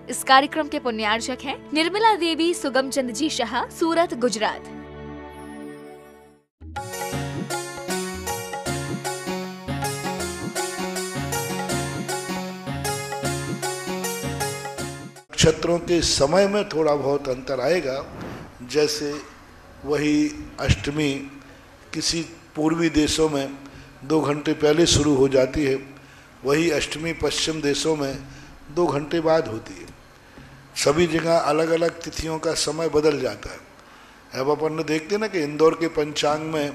इस कार्यक्रम के पुण्यार्चक हैं निर्मला देवी सुगमचंद जी शाह, सूरत, गुजरात। नक्षत्रों के समय में थोड़ा बहुत अंतर आएगा। जैसे वही अष्टमी किसी पूर्वी देशों में 2 घंटे पहले शुरू हो जाती है, वही अष्टमी पश्चिम देशों में 2 घंटे बाद होती है। सभी जगह अलग अलग तिथियों का समय बदल जाता है। अब अपन ने देखते ना कि इंदौर के पंचांग में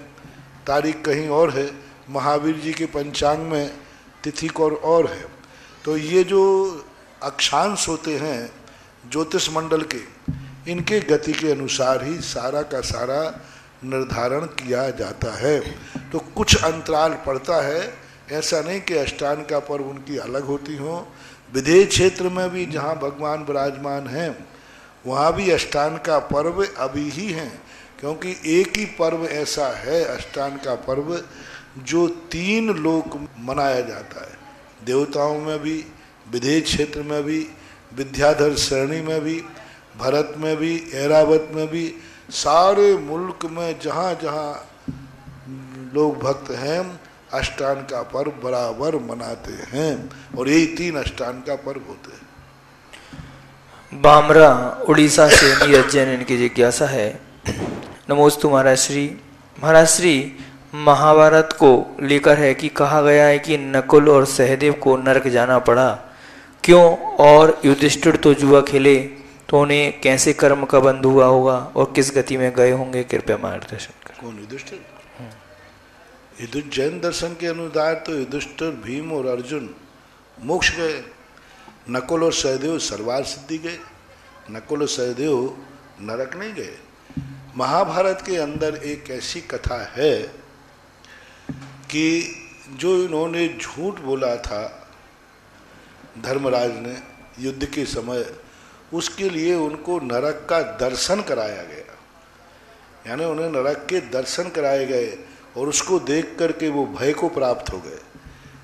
तारीख कहीं और है, महावीर जी के पंचांग में तिथि और है। तो ये जो अक्षांश होते हैं ज्योतिष मंडल के, इनके गति के अनुसार ही सारा का सारा निर्धारण किया जाता है। तो कुछ अंतराल पड़ता है, ऐसा नहीं कि अष्टांग का पर्व उनकी अलग होती हो। विदेह क्षेत्र में भी जहाँ भगवान विराजमान हैं वहाँ भी अष्टांग का पर्व अभी ही हैं, क्योंकि एक ही पर्व ऐसा है अष्टांग का पर्व जो 3 लोक मनाया जाता है। देवताओं में भी, विदेह क्षेत्र में भी, विद्याधर श्रेणी में भी, भरत में भी, ऐरावत में भी, सारे मुल्क में जहाँ जहाँ लोग भक्त हैं अष्टांग का पर्व बराबर मनाते हैं, और यही 3 अष्टांग का पर्व होते हैं। बामरा उड़ीसा से नीरज जैन, इनकी जिज्ञासा है। नमोस्तु महाराज श्री। महाराज श्री, महाभारत को लेकर है कि कहा गया है कि नकुल और सहदेव को नरक जाना पड़ा, क्यों? और युधिष्ठिर तो जुआ खेले तो उन्हें कैसे कर्म का बंध हुआ होगा और किस गति में गए होंगे? कृपया मार्गदर्शन करें। कौन? युधिष्ठिर? जैन दर्शन के अनुसार तो युधिष्ठिर, भीम और अर्जुन मोक्ष गए, नकुल और सहदेव सर्वार सिद्धि गए। नकुल और सहदेव नरक नहीं गए। महाभारत के अंदर एक ऐसी कथा है कि जो इन्होंने झूठ बोला था धर्मराज ने युद्ध के समय, उसके लिए उनको नरक का दर्शन कराया गया, यानी उन्हें नरक के दर्शन कराए गए और उसको देख करके वो भय को प्राप्त हो गए।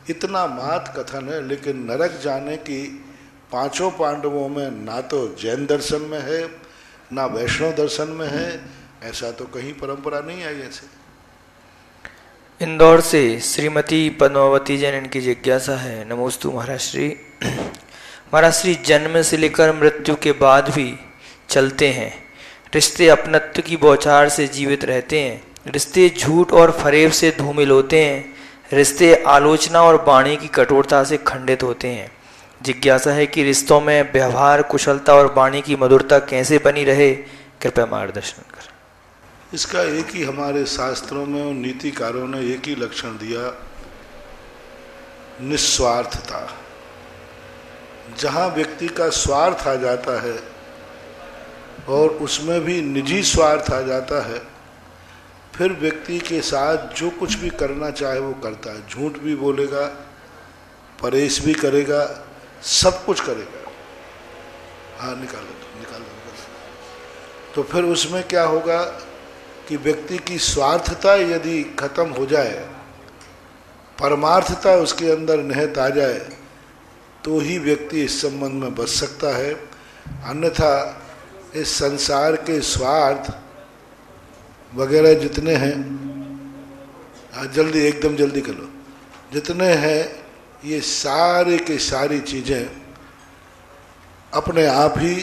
इतना मात कथन है, लेकिन नरक जाने की 5 पांडवों में ना तो जैन दर्शन में है ना वैष्णव दर्शन में है, ऐसा तो कहीं परंपरा नहीं आई ऐसे। इंदौर से श्रीमती पद्मावती जैन, इनकी जिज्ञासा है। नमोस्तु महाराज श्री। महाराज श्री, जन्म से लेकर मृत्यु के बाद भी चलते हैं। रिश्ते अपनत्व की बौछार से जीवित रहते हैं। रिश्ते झूठ और फरेब से धूमिल होते हैं। रिश्ते आलोचना और वाणी की कठोरता से खंडित होते हैं। जिज्ञासा है कि रिश्तों में व्यवहार, कुशलता और वाणी की मधुरता कैसे बनी रहे? कृपया मार्गदर्शन करें। इसका एक ही हमारे शास्त्रों में और नीतिकारों ने एक ही लक्षण दिया, निस्वार्थता। जहाँ व्यक्ति का स्वार्थ आ जाता है और उसमें भी निजी स्वार्थ आ जाता है, फिर व्यक्ति के साथ जो कुछ भी करना चाहे वो करता है। झूठ भी बोलेगा, परहेज भी करेगा, सब कुछ करेगा। हाँ, निकाल दो। तो फिर उसमें क्या होगा कि व्यक्ति की स्वार्थता यदि खत्म हो जाए, परमार्थता उसके अंदर निहित आ जाए, तो ही व्यक्ति इस संबंध में बच सकता है। अन्यथा इस संसार के स्वार्थ वगैरह जितने हैं, जल्दी एकदम जल्दी कर लो, जितने हैं ये सारे के सारी चीज़ें अपने आप ही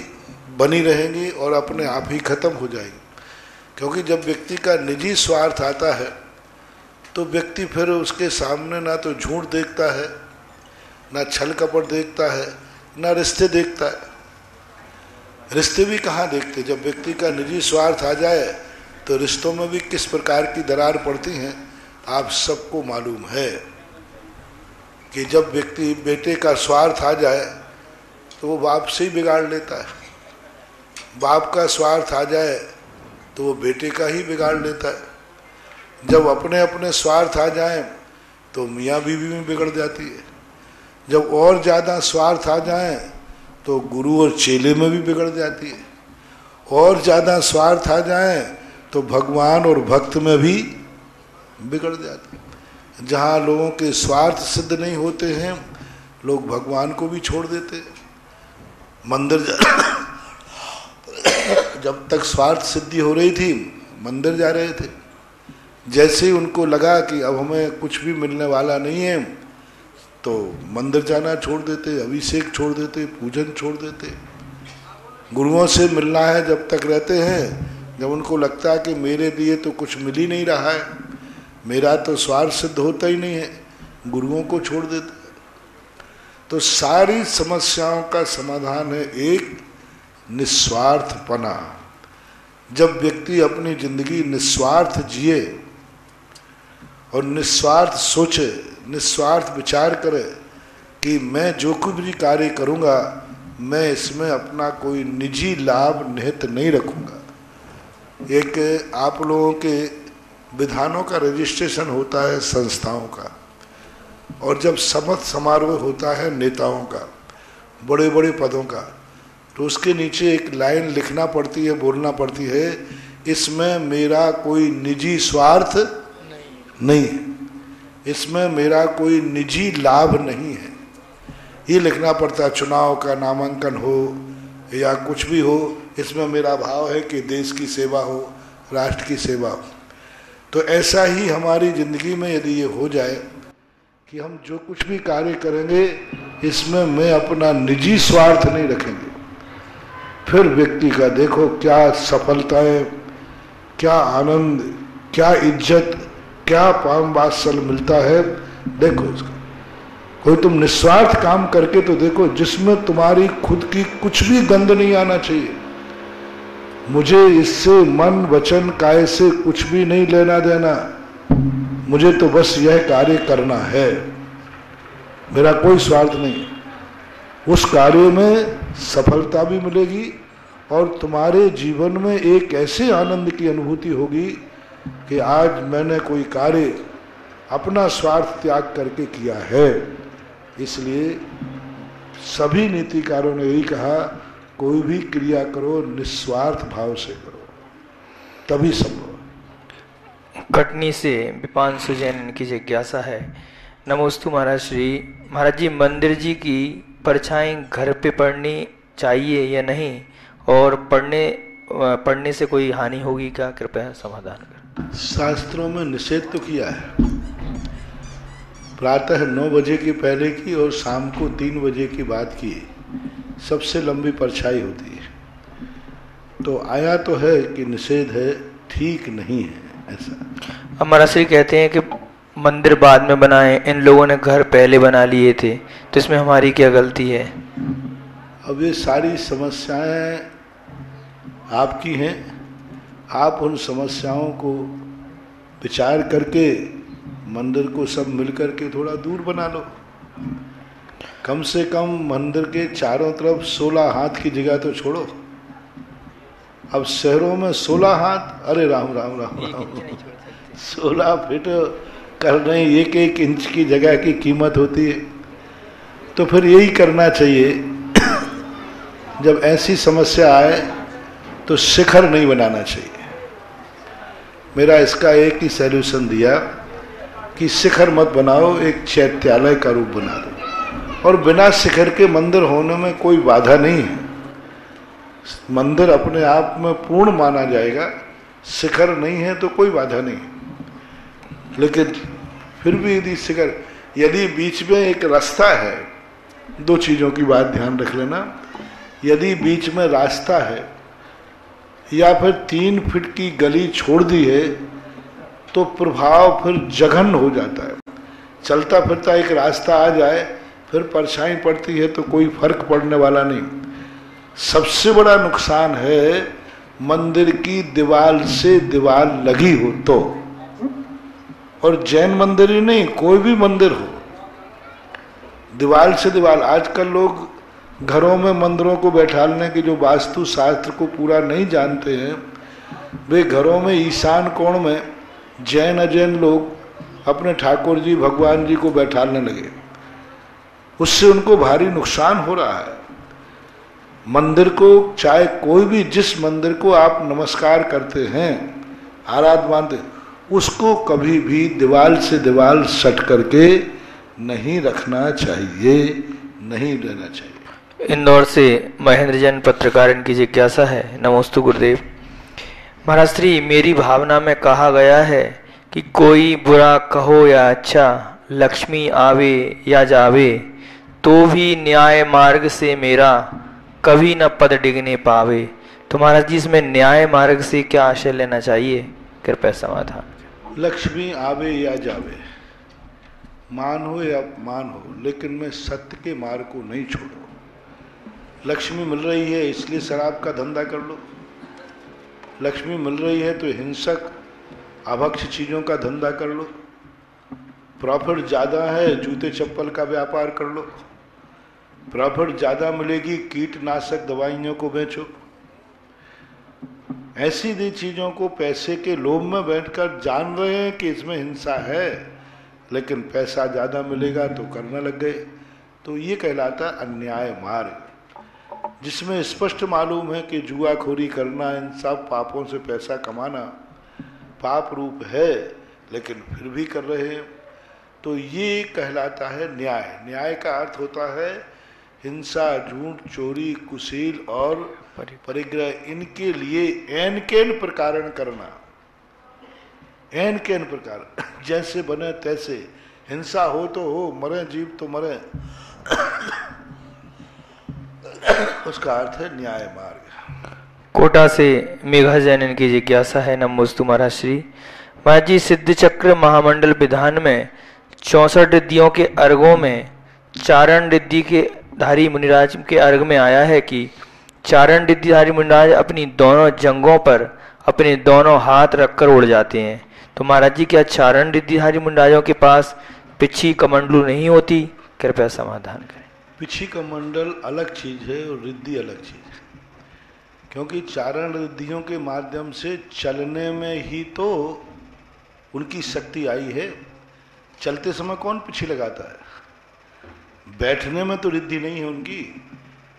बनी रहेंगी और अपने आप ही खत्म हो जाएगी। क्योंकि जब व्यक्ति का निजी स्वार्थ आता है तो व्यक्ति फिर उसके सामने ना तो झूठ देखता है, ना छल कपट देखता है, ना रिश्ते देखता है। रिश्ते भी कहाँ देखते? जब व्यक्ति का निजी स्वार्थ आ जाए तो रिश्तों में भी किस प्रकार की दरार पड़ती हैं आप सबको मालूम है। कि जब व्यक्ति बेटे का स्वार्थ आ जाए तो वो बाप से ही बिगाड़ लेता है, बाप का स्वार्थ आ जाए तो वो बेटे का ही बिगाड़ लेता है। जब अपने अपने स्वार्थ आ जाएं तो मियाँ बीवी में बिगड़ जाती है। जब और ज़्यादा स्वार्थ आ जाएं तो गुरु और चेले में भी बिगड़ जाती है। और ज़्यादा स्वार्थ आ जाएं तो भगवान और भक्त में भी बिगड़ जाती है। जहाँ लोगों के स्वार्थ सिद्ध नहीं होते हैं, लोग भगवान को भी छोड़ देते हैं। मंदिर जब तक स्वार्थ सिद्धि हो रही थी मंदिर जा रहे थे। जैसे ही उनको लगा कि अब हमें कुछ भी मिलने वाला नहीं है तो मंदिर जाना छोड़ देते, अभिषेक छोड़ देते, पूजन छोड़ देते। गुरुओं से मिलना है जब तक रहते हैं, जब उनको लगता है कि मेरे लिए तो कुछ मिल ही नहीं रहा है, मेरा तो स्वार्थ सिद्ध होता ही नहीं है, गुरुओं को छोड़ देते। तो सारी समस्याओं का समाधान है एक निस्वार्थपना। जब व्यक्ति अपनी जिंदगी निस्वार्थ जिए और निस्वार्थ सोचे, निस्वार्थ विचार करे कि मैं जो कुछ भी कार्य करूँगा मैं इसमें अपना कोई निजी लाभ निहित नहीं रखूँगा। एक आप लोगों के विधानों का रजिस्ट्रेशन होता है संस्थाओं का, और जब शपथ समारोह होता है नेताओं का, बड़े बड़े पदों का, तो उसके नीचे एक लाइन लिखना पड़ती है, बोलना पड़ती है, इसमें मेरा कोई निजी स्वार्थ नहीं है, इसमें मेरा कोई निजी लाभ नहीं है। ये लिखना पड़ता है। चुनाव का नामांकन हो या कुछ भी हो, इसमें मेरा भाव है कि देश की सेवा हो, राष्ट्र की सेवा हो। तो ऐसा ही हमारी जिंदगी में यदि ये हो जाए कि हम जो कुछ भी कार्य करेंगे इसमें मैं अपना निजी स्वार्थ नहीं रखेंगे, फिर व्यक्ति का देखो क्या सफलताएं, क्या आनंद, क्या इज्जत, क्या पाम वात्सल्य मिलता है। देखो उसका कोई तुम निस्वार्थ काम करके तो देखो, जिसमें तुम्हारी खुद की कुछ भी गंध नहीं आना चाहिए। मुझे इससे मन वचन काय से कुछ भी नहीं लेना देना, मुझे तो बस यह कार्य करना है, मेरा कोई स्वार्थ नहीं। उस कार्य में सफलता भी मिलेगी और तुम्हारे जीवन में एक ऐसे आनंद की अनुभूति होगी कि आज मैंने कोई कार्य अपना स्वार्थ त्याग करके किया है। इसलिए सभी नीतिकारों ने यही कहा, कोई भी क्रिया करो निस्वार्थ भाव से करो, तभी संभव। कटनी से विपांशु जैन की जिज्ञासा है। नमोस्तु महाराज श्री। महाराज जी, मंदिर जी की परछाई घर पे पड़नी चाहिए या नहीं, और पढ़ने से कोई हानि होगी क्या? कृपया समाधान करें। शास्त्रों में निषेध तो किया है, प्रातः 9 बजे की पहले की और शाम को 3 बजे की बाद की सबसे लंबी परछाई होती है। तो आया तो है कि निषेध है, ठीक नहीं है ऐसा। हमारा श्री कहते हैं कि मंदिर बाद में बनाए, इन लोगों ने घर पहले बना लिए थे, तो इसमें हमारी क्या गलती है? अब ये सारी समस्याएं आपकी हैं, आप उन समस्याओं को विचार करके मंदिर को सब मिलकर के थोड़ा दूर बना लो। कम से कम मंदिर के चारों तरफ 16 हाथ की जगह तो छोड़ो। अब शहरों में 16 हाथ, अरे राम राम राम राम, 16 फीट कर रहे हैं, 1-1 इंच की जगह की कीमत होती है। तो फिर यही करना चाहिए, जब ऐसी समस्या आए तो शिखर नहीं बनाना चाहिए। मेरा इसका एक ही सैल्यूशन दिया कि शिखर मत बनाओ, एक चैत्यालय का रूप बना दो, और बिना शिखर के मंदिर होने में कोई बाधा नहीं है। मंदिर अपने आप में पूर्ण माना जाएगा, शिखर नहीं है तो कोई बाधा नहीं। लेकिन फिर भी यदि शिखर, यदि बीच में एक रास्ता है, 2 चीज़ों की बात ध्यान रख लेना, यदि बीच में रास्ता है या फिर 3 फीट की गली छोड़ दी है तो प्रभाव फिर जघन्य हो जाता है। चलता फिरता एक रास्ता आ जाए फिर परछाई पड़ती है तो कोई फर्क पड़ने वाला नहीं। सबसे बड़ा नुकसान है मंदिर की दीवार से दीवार लगी हो तो, और जैन मंदिर ही नहीं, कोई भी मंदिर हो, दीवार से दीवार। आजकल लोग घरों में मंदिरों को बैठाने की जो वास्तु शास्त्र को पूरा नहीं जानते हैं, वे घरों में ईशान कोण में जैन अजैन लोग अपने ठाकुर जी भगवान जी को बैठाने लगे। उससे उनको भारी नुकसान हो रहा है। मंदिर को, चाहे कोई भी, जिस मंदिर को आप नमस्कार करते हैं, आराध मानते, उसको कभी भी दीवार से दीवार सट करके नहीं रखना चाहिए, नहीं रहना चाहिए। इंदौर से महेंद्र जैन पत्रकार, इनकी जिज्ञासा है। नमोस्तु गुरुदेव। महाराज श्री, मेरी भावना में कहा गया है कि कोई बुरा कहो या अच्छा, लक्ष्मी आवे या जावे, तो भी न्याय मार्ग से मेरा कभी न पद डिगने पावे। तो महाराज जी, इसमें न्याय मार्ग से क्या आशय लेना चाहिए? कृपया समाधान। लक्ष्मी आवे या जावे, मान हो या अपमान हो, लेकिन मैं सत्य के मार्ग को नहीं छोड़ू। लक्ष्मी मिल रही है इसलिए शराब का धंधा कर लो, लक्ष्मी मिल रही है तो हिंसक अभक्ष चीज़ों का धंधा कर लो, प्रॉफिट ज़्यादा है जूते चप्पल का व्यापार कर लो, प्रॉफिट ज़्यादा मिलेगी कीटनाशक दवाइयों को बेचो। ऐसी दी चीज़ों को पैसे के लोभ में बैठकर जान रहे हैं कि इसमें हिंसा है, लेकिन पैसा ज़्यादा मिलेगा तो करने लग गए। तो ये कहलाता अन्याय मार्ग, जिसमें स्पष्ट मालूम है कि जुआखोरी करना, इन सब पापों से पैसा कमाना पाप रूप है, लेकिन फिर भी कर रहे हैं। तो ये कहलाता है न्याय। न्याय का अर्थ होता है हिंसा, झूठ, चोरी, कुशील और परिग्रह, इनके लिए एन केन प्रकारण करना। एन केन प्रकार, जैसे बने तैसे, हिंसा हो तो हो, मरे जीव तो मरे, उसका अर्थ है न्याय मार्ग। कोटा से मेघा जैन, इनकी जिज्ञासा है। नमोस्तु महाराज श्री। महाराज जी, सिद्ध चक्र महामंडल विधान में 64 रिद्धियों के अर्घों में चारण रिद्धि के धारी मुनिराज के अर्घ में आया है कि चारण रिद्धिधारी मुनिराज अपनी दोनों जंघों पर अपने दोनों हाथ रखकर उड़ जाते हैं। तो महाराज जी, क्या चारण रिद्धिधारी मुनिराजों के पास पिछी कमंडलू नहीं होती? कृपया समाधान करें। पिछी कमंडल अलग चीज है और रिद्धि अलग चीज है, क्योंकि चारण रिद्धियों के माध्यम से चलने में ही तो उनकी शक्ति आई है। चलते समय कौन पिछी लगाता है? बैठने में तो रिद्धि नहीं है उनकी,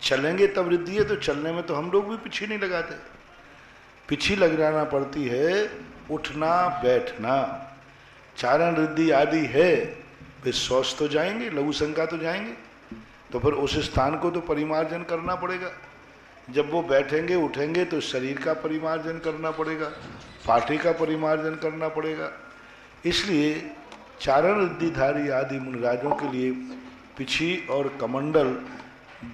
चलेंगे तब रिद्धि है। तो चलने में तो हम लोग भी पिछी नहीं लगाते, पिछी लगाना पड़ती है उठना बैठना। चारण रिद्धि आदि है, वे शौच तो जाएंगे, लघु शंका तो जाएंगे, तो फिर उस स्थान को तो परिमार्जन करना पड़ेगा। जब वो बैठेंगे उठेंगे तो शरीर का परिमार्जन करना पड़ेगा, पाठी का परिमार्जन करना पड़ेगा। इसलिए चारण रिद्धिधारी आदि मुनिराजों के लिए पिछी और कमंडल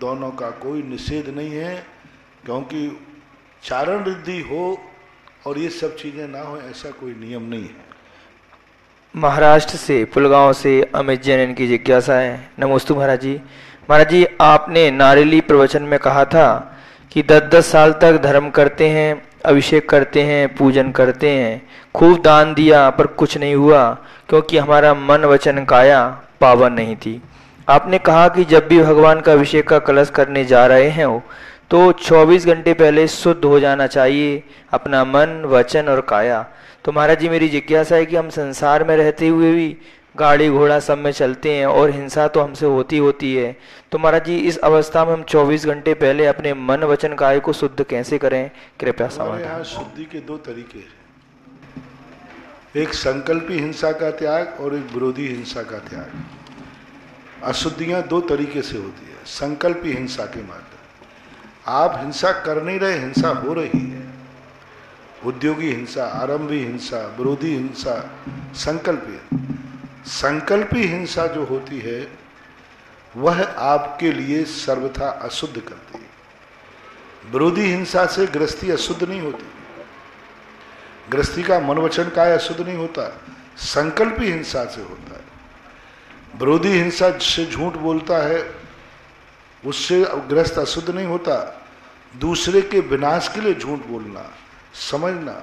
दोनों का कोई निषेध नहीं है, क्योंकि चारण रिद्धि हो और ये सब चीज़ें ना हो, ऐसा कोई नियम नहीं है। महाराष्ट्र से पुलगांव से अमित जैन, इनकी जिज्ञासा है। नमोस्तु महाराज जी। महाराज जी, आपने नारेली प्रवचन में कहा था कि 10-10 साल तक धर्म करते हैं, अभिषेक करते हैं, पूजन करते हैं, खूब दान दिया पर कुछ नहीं हुआ, क्योंकि हमारा मन वचन काया पावन नहीं थी। आपने कहा कि जब भी भगवान का अभिषेक का कलश करने जा रहे हैं तो 24 घंटे पहले शुद्ध हो जाना चाहिए अपना मन, वचन और काया। तो महाराज जी, मेरी जिज्ञासा है कि हम संसार में रहते हुए भी गाड़ी घोड़ा सब में चलते हैं और हिंसा तो हमसे होती है। तो महाराज जी, इस अवस्था में हम 24 घंटे पहले अपने मन, वचन, काया को शुद्ध कैसे करें? कृपया समाधान। यहाँ शुद्धि के दो तरीके हैं, एक संकल्पी हिंसा का त्याग और एक विरोधी हिंसा का त्याग। अशुद्धियां दो तरीके से होती है। संकल्पी हिंसा के माध्यम, आप हिंसा कर नहीं रहे, हिंसा हो रही है। उद्योगी हिंसा, आरंभी हिंसा, विरोधी हिंसा, संकल्पी। संकल्पी हिंसा जो होती है वह आपके लिए सर्वथा अशुद्ध करती है। विरोधी हिंसा से गृहस्थी अशुद्ध नहीं होती, गृहस्थी का मन वचन काय अशुद्ध नहीं होता, संकल्पी हिंसा से होता है। विरोधी हिंसा जिससे झूठ बोलता है उससे गृहस्थ अशुद्ध नहीं होता। दूसरे के विनाश के लिए झूठ बोलना, समझना,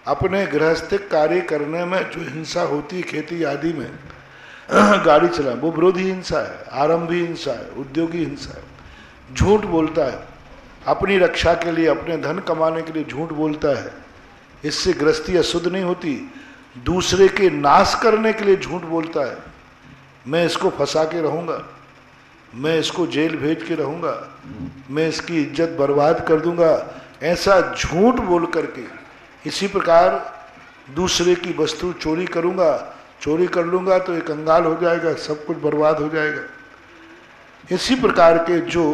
अपने गृहस्थिक कार्य करने में जो हिंसा होती है, खेती आदि में गाड़ी चला, वो विरोधी हिंसा है, आरंभी हिंसा है, उद्योगी हिंसा है। झूठ बोलता है अपनी रक्षा के लिए, अपने धन कमाने के लिए झूठ बोलता है, इससे गृहस्थी अशुद्ध नहीं होती। दूसरे के नाश करने के लिए झूठ बोलता है, मैं इसको फंसा के रहूँगा, मैं इसको जेल भेज के रहूँगा, मैं इसकी इज्जत बर्बाद कर दूंगा, ऐसा झूठ बोल करके। इसी प्रकार दूसरे की वस्तु चोरी करूँगा, चोरी कर लूँगा तो ये कंगाल हो जाएगा, सब कुछ बर्बाद हो जाएगा। इसी प्रकार के जो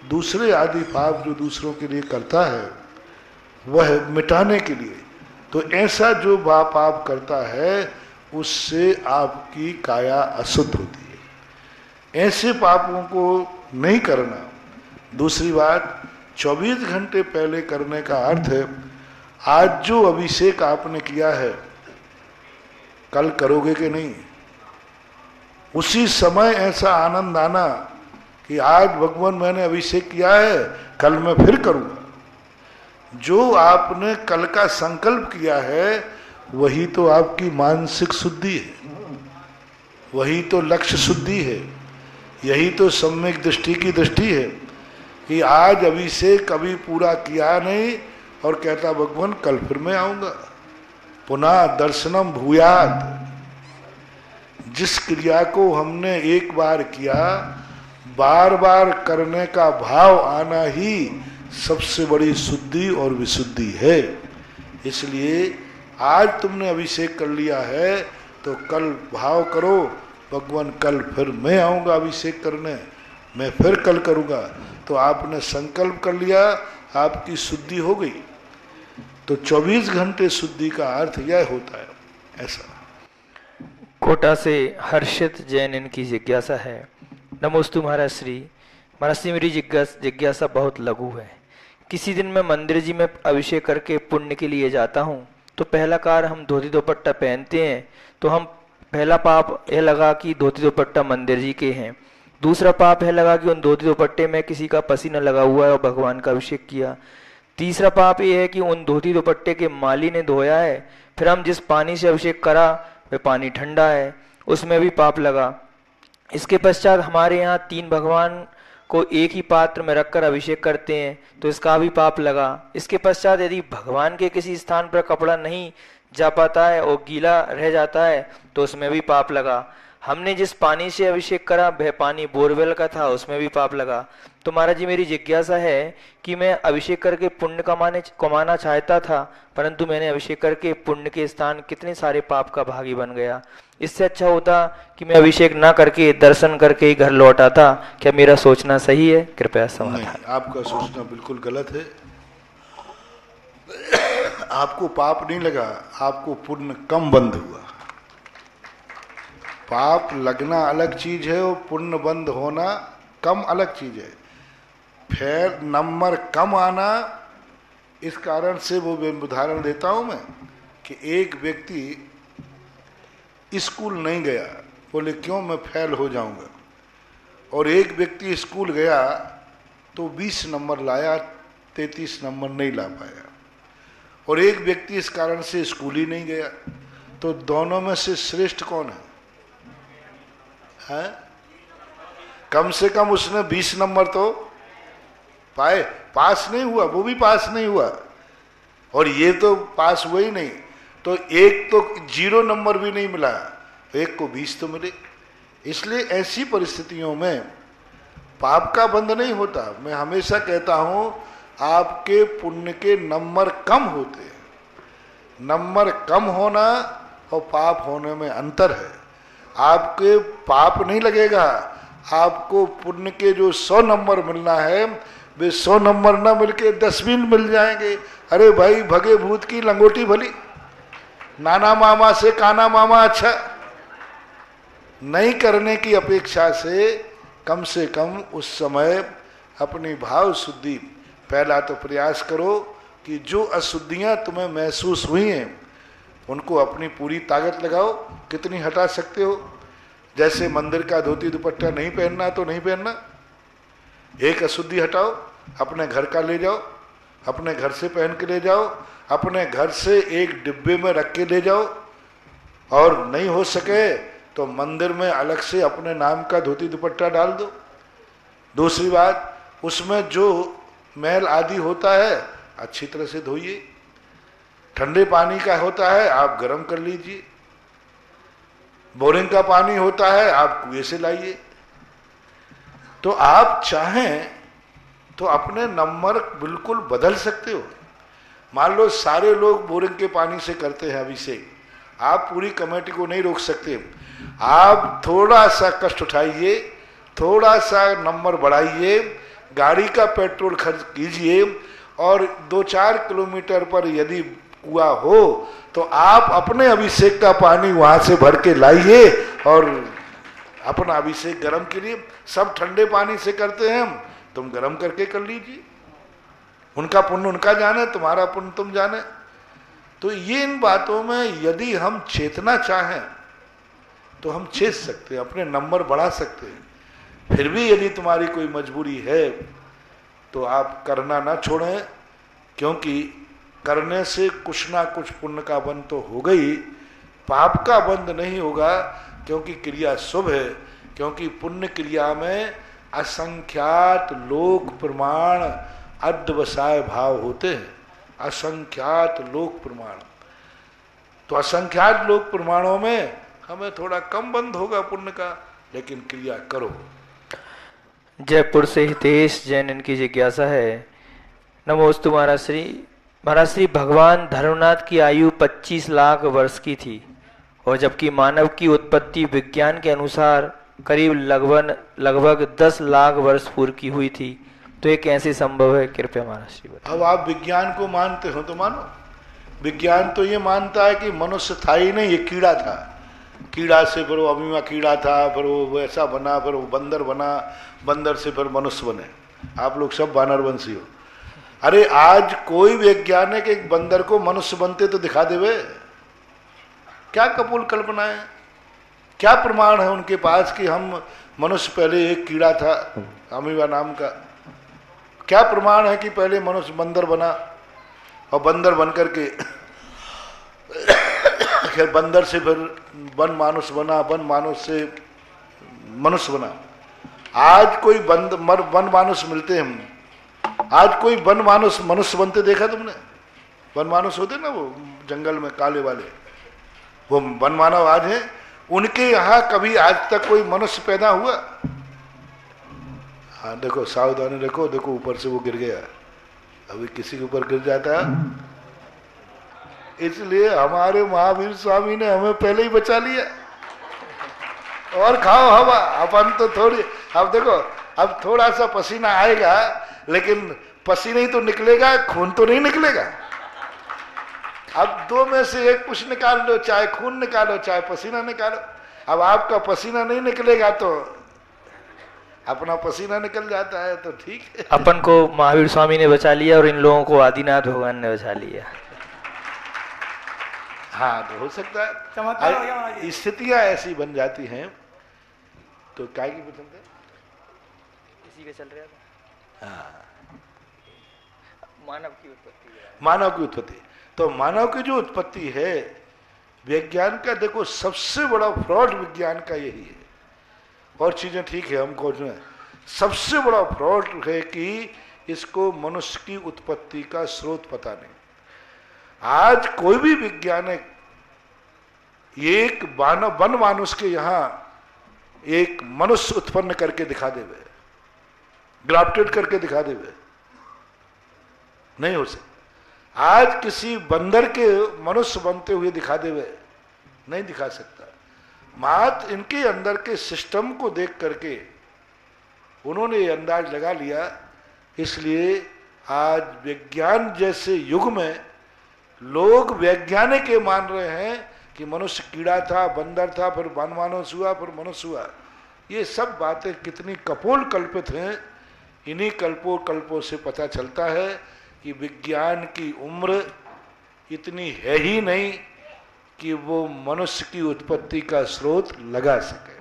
दूसरे आदि पाप जो दूसरों के लिए करता है वह मिटाने के लिए। तो ऐसा जो पाप करता है उससे आपकी काया अशुद्ध होती है। ऐसे पापों को नहीं करना। दूसरी बात, 24 घंटे पहले करने का अर्थ है आज जो अभिषेक आपने किया है कल करोगे कि नहीं। उसी समय ऐसा आनंद आना कि आज भगवान मैंने अभिषेक किया है, कल मैं फिर करूंगा। जो आपने कल का संकल्प किया है वही तो आपकी मानसिक शुद्धि है, वही तो लक्ष्य शुद्धि है, यही तो सम्यक दृष्टि की दृष्टि है कि आज अभिषेक कभी पूरा किया नहीं और कहता भगवान कल फिर मैं आऊंगा। पुनः दर्शनम भूयात। जिस क्रिया को हमने एक बार किया बार बार करने का भाव आना ही सबसे बड़ी शुद्धि और विशुद्धि है। इसलिए आज तुमने अभिषेक कर लिया है तो कल भाव करो भगवान कल फिर मैं आऊंगा अभिषेक करने, मैं फिर कल करूंगा। तो आपने संकल्प कर लिया, आपकी शुद्धि हो गई। तो 24 घंटे शुद्धि का अर्थ यह होता है। ऐसा कोटा से हर्षित जैन इनकी जिज्ञासा है। नमोस्तु महाराज श्री। महाराज श्री, मेरी जिज्ञासा बहुत लघु है। किसी दिन मैं मंदिर जी में अभिषेक करके पुण्य के लिए जाता हूँ तो पहला कार हम धोती दोपट्टा पहनते हैं तो हम पहला पाप यह लगा कि धोती दोपट्टा मंदिर जी के हैं। दूसरा पाप है लगा कि उन धोती दोपट्टे में किसी का पसीना लगा हुआ है और भगवान का अभिषेक किया। तीसरा पाप ये है कि उन धोती दुपट्टे के माली ने धोया है, फिर हम जिस पानी से अभिषेक करा वह पानी ठंडा है, उसमें भी पाप लगा। इसके पश्चात हमारे यहाँ 3 भगवान को एक ही पात्र में रखकर अभिषेक करते हैं तो इसका भी पाप लगा। इसके पश्चात यदि भगवान के किसी स्थान पर कपड़ा नहीं जा पाता है और गीला रह जाता है तो उसमें भी पाप लगा। हमने जिस पानी से अभिषेक करा वह पानी बोरवेल का था, उसमें भी पाप लगा। तो महाराज जी, मेरी जिज्ञासा है कि मैं अभिषेक करके पुण्य कमाना चाहता था, परंतु मैंने अभिषेक करके पुण्य के स्थान कितने सारे पाप का भागी बन गया। इससे अच्छा होता कि मैं अभिषेक ना करके दर्शन करके ही घर लौट आता। क्या मेरा सोचना सही है? कृपया समाधान। आपका सोचना बिल्कुल गलत है। आपको पाप नहीं लगा, आपको पुण्य कम बंद हुआ। पाप लगना अलग चीज है और पुण्य बंद होना कम अलग चीज है। फिर नंबर कम आना, इस कारण से वो उदाहरण देता हूं मैं कि एक व्यक्ति स्कूल नहीं गया, बोले क्यों, मैं फेल हो जाऊंगा। और एक व्यक्ति स्कूल गया तो 20 नंबर लाया, 33 नंबर नहीं ला पाया। और एक व्यक्ति इस कारण से स्कूल ही नहीं गया। तो दोनों में से श्रेष्ठ कौन है? कम से कम उसने 20 नंबर तो पाए। पास नहीं हुआ, वो भी पास नहीं हुआ और ये तो पास हुआ ही नहीं। तो एक तो 0 नंबर भी नहीं मिला, एक को 20 तो मिले। इसलिए ऐसी परिस्थितियों में पाप का बंध नहीं होता। मैं हमेशा कहता हूं आपके पुण्य के नंबर कम होते हैं। नंबर कम होना और पाप होने में अंतर है। आपके पाप नहीं लगेगा, आपको पुण्य के जो 100 नंबर मिलना है वे 100 नंबर ना मिलके 10 भी मिल जाएंगे। अरे भाई, भगे भूत की लंगोटी भली, नाना मामा से काना मामा अच्छा। नहीं करने की अपेक्षा से कम उस समय अपनी भाव शुद्धि, पहला तो प्रयास करो कि जो अशुद्धियां तुम्हें महसूस हुई हैं उनको अपनी पूरी ताकत लगाओ। कितनी हटा सकते हो? जैसे मंदिर का धोती दुपट्टा नहीं पहनना तो नहीं पहनना, एक अशुद्धि हटाओ, अपने घर का ले जाओ, अपने घर से पहन के ले जाओ, अपने घर से एक डिब्बे में रख के ले जाओ। और नहीं हो सके तो मंदिर में अलग से अपने नाम का धोती दुपट्टा डाल दो। दूसरी बात, उसमें जो मैल आदि होता है अच्छी तरह से धोइए। ठंडे पानी का होता है आप गर्म कर लीजिए, बोरिंग का पानी होता है आप कुएं से लाइए। तो आप चाहें तो अपने नंबर बिल्कुल बदल सकते हो। मान लो सारे लोग बोरिंग के पानी से करते हैं अभिषेक, आप पूरी कमेटी को नहीं रोक सकते। आप थोड़ा सा कष्ट उठाइए, थोड़ा सा नंबर बढ़ाइए, गाड़ी का पेट्रोल खर्च कीजिए और 2-4 किलोमीटर पर यदि कुआं हो तो आप अपने अभिषेक का पानी वहां से भर के लाइए और अपना अभिषेक गर्म करिए। सब ठंडे पानी से करते हैं हम, तुम गर्म करके कर लीजिए। उनका पुण्य उनका जाने, तुम्हारा पुण्य तुम जाने। तो ये इन बातों में यदि हम चेतना चाहें तो हम चेत सकते हैं, अपने नंबर बढ़ा सकते हैं। फिर भी यदि तुम्हारी कोई मजबूरी है तो आप करना ना छोड़ें, क्योंकि करने से कुछ ना कुछ पुण्य का बंध तो होगा ही, पाप का बंध नहीं होगा, क्योंकि क्रिया शुभ है। क्योंकि पुण्य क्रिया में असंख्यात लोक प्रमाण अध्यवसाय भाव होते हैं, असंख्यात लोक प्रमाण। तो असंख्यात लोक प्रमाणों में हमें थोड़ा कम बंध होगा पुण्य का, लेकिन क्रिया करो। जयपुर से हितेश जैन, इनकी जिज्ञासा है। नमोस्तु महाराज श्री। महाराज श्री, भगवान धर्मनाथ की आयु 25 लाख वर्ष की थी और जबकि मानव की उत्पत्ति विज्ञान के अनुसार करीब लगभग 10 लाख वर्ष पूर्व की हुई थी, तो ये कैसे संभव है? कृपया महाराज श्री बताइए। अब आप विज्ञान को मानते हो तो मानो। विज्ञान तो ये मानता है कि मनुष्य था ही नहीं, ये कीड़ा था। कीड़ा से फिर वो अमीमा कीड़ा था, फिर वो वैसा बना, फिर वो बंदर बना, बंदर से फिर मनुष्य बने। आप लोग सब वानरवंशी हो। अरे आज कोई वैज्ञानिक एक बंदर को मनुष्य बनते तो दिखा देवे? क्या कपोल कल्पना है? क्या प्रमाण है उनके पास कि हम मनुष्य पहले एक कीड़ा था अमीबा नाम का? क्या प्रमाण है कि पहले मनुष्य बंदर बना और बंदर बन करके फिर बंदर से फिर वन मानुष बना, वन मानुष से मनुष्य बना? आज कोई वन मानुष मिलते हैं? आज कोई वन मानुष मनुष्य बनते देखा तुमने? वन मानुष होते ना वो जंगल में काले वाले, वो वन मानव आज हैं। उनके यहाँ कभी आज तक कोई मनुष्य पैदा हुआ? हाँ देखो, सावधानी रखो, देखो ऊपर से वो गिर गया। अभी किसी के ऊपर गिर जाता है, इसलिए हमारे महावीर स्वामी ने हमें पहले ही बचा लिया। और खाओ हवा, अपन तो थोड़ी, अब देखो अब थोड़ा सा पसीना आएगा, लेकिन पसीना ही तो निकलेगा, खून तो नहीं निकलेगा। अब दो में से एक कुछ निकाल लो, चाहे खून निकालो चाहे पसीना निकालो। अब आपका पसीना नहीं निकलेगा तो अपना पसीना निकल जाता है, तो ठीक है। अपन को महावीर स्वामी ने बचा लिया और इन लोगों को आदिनाथ भगवान ने बचा लिया। हाँ तो हो सकता है, स्थितियां ऐसी बन जाती हैं। तो क्या की पसंद है? इसी का चल रहा था। हाँ, मानव की उत्पत्ति। मानव की उत्पत्ति, तो मानव की जो उत्पत्ति है विज्ञान का, देखो सबसे बड़ा फ्रॉड विज्ञान का यही है। और चीजें ठीक है, हमको सबसे बड़ा फ्रॉड है कि इसको मनुष्य की उत्पत्ति का स्रोत पता नहीं। आज कोई भी वैज्ञानिक एक वन मानुष के यहां एक मनुष्य उत्पन्न करके दिखा देवे, ग्राफ्टेड करके दिखा देवे, नहीं हो सकता। आज किसी बंदर के मनुष्य बनते हुए दिखा देवे, नहीं दिखा सकता। मात्र इनके अंदर के सिस्टम को देख करके उन्होंने ये अंदाज लगा लिया। इसलिए आज विज्ञान जैसे युग में लोग वैज्ञानिक ये मान रहे हैं कि मनुष्य कीड़ा था, बंदर था, फिर वनमानुष हुआ, फिर मनुष्य हुआ। ये सब बातें कितनी कपोल कल्पित हैं। इन्हीं कल्पों से पता चलता है कि विज्ञान की उम्र इतनी है ही नहीं कि वो मनुष्य की उत्पत्ति का स्रोत लगा सके।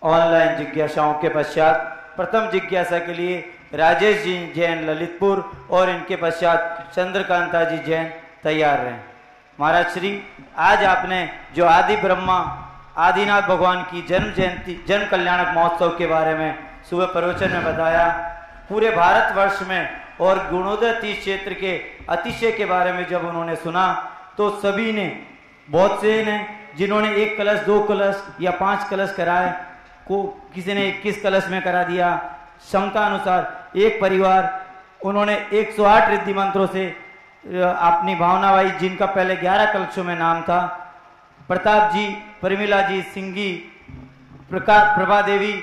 ऑनलाइन जिज्ञासाओं के पश्चात प्रथम जिज्ञासा के लिए राजेश जी जैन ललितपुर और इनके पश्चात चंद्रकांता जी जैन तैयार रहें। महाराज श्री, आज आपने जो आदि ब्रह्मा आदिनाथ भगवान की जन्म जयंती जन्म कल्याणक महोत्सव के बारे में सुबह प्रवचन में बताया, पूरे भारतवर्ष में और गुणोदय तीर्थ क्षेत्र के अतिशय के बारे में जब उन्होंने सुना तो सभी ने, बहुत से ने जिन्होंने 1 कलश 2 कलश या 5 कलश कराए, को किसी ने 21 कलश में करा दिया। क्षमता अनुसार एक परिवार उन्होंने 108 रिद्धि मंत्रों से अपनी भावना भाई, जिनका पहले 11 कलशों में नाम था, प्रताप जी, परिमिला जी, सिंगी, प्रभा देवी,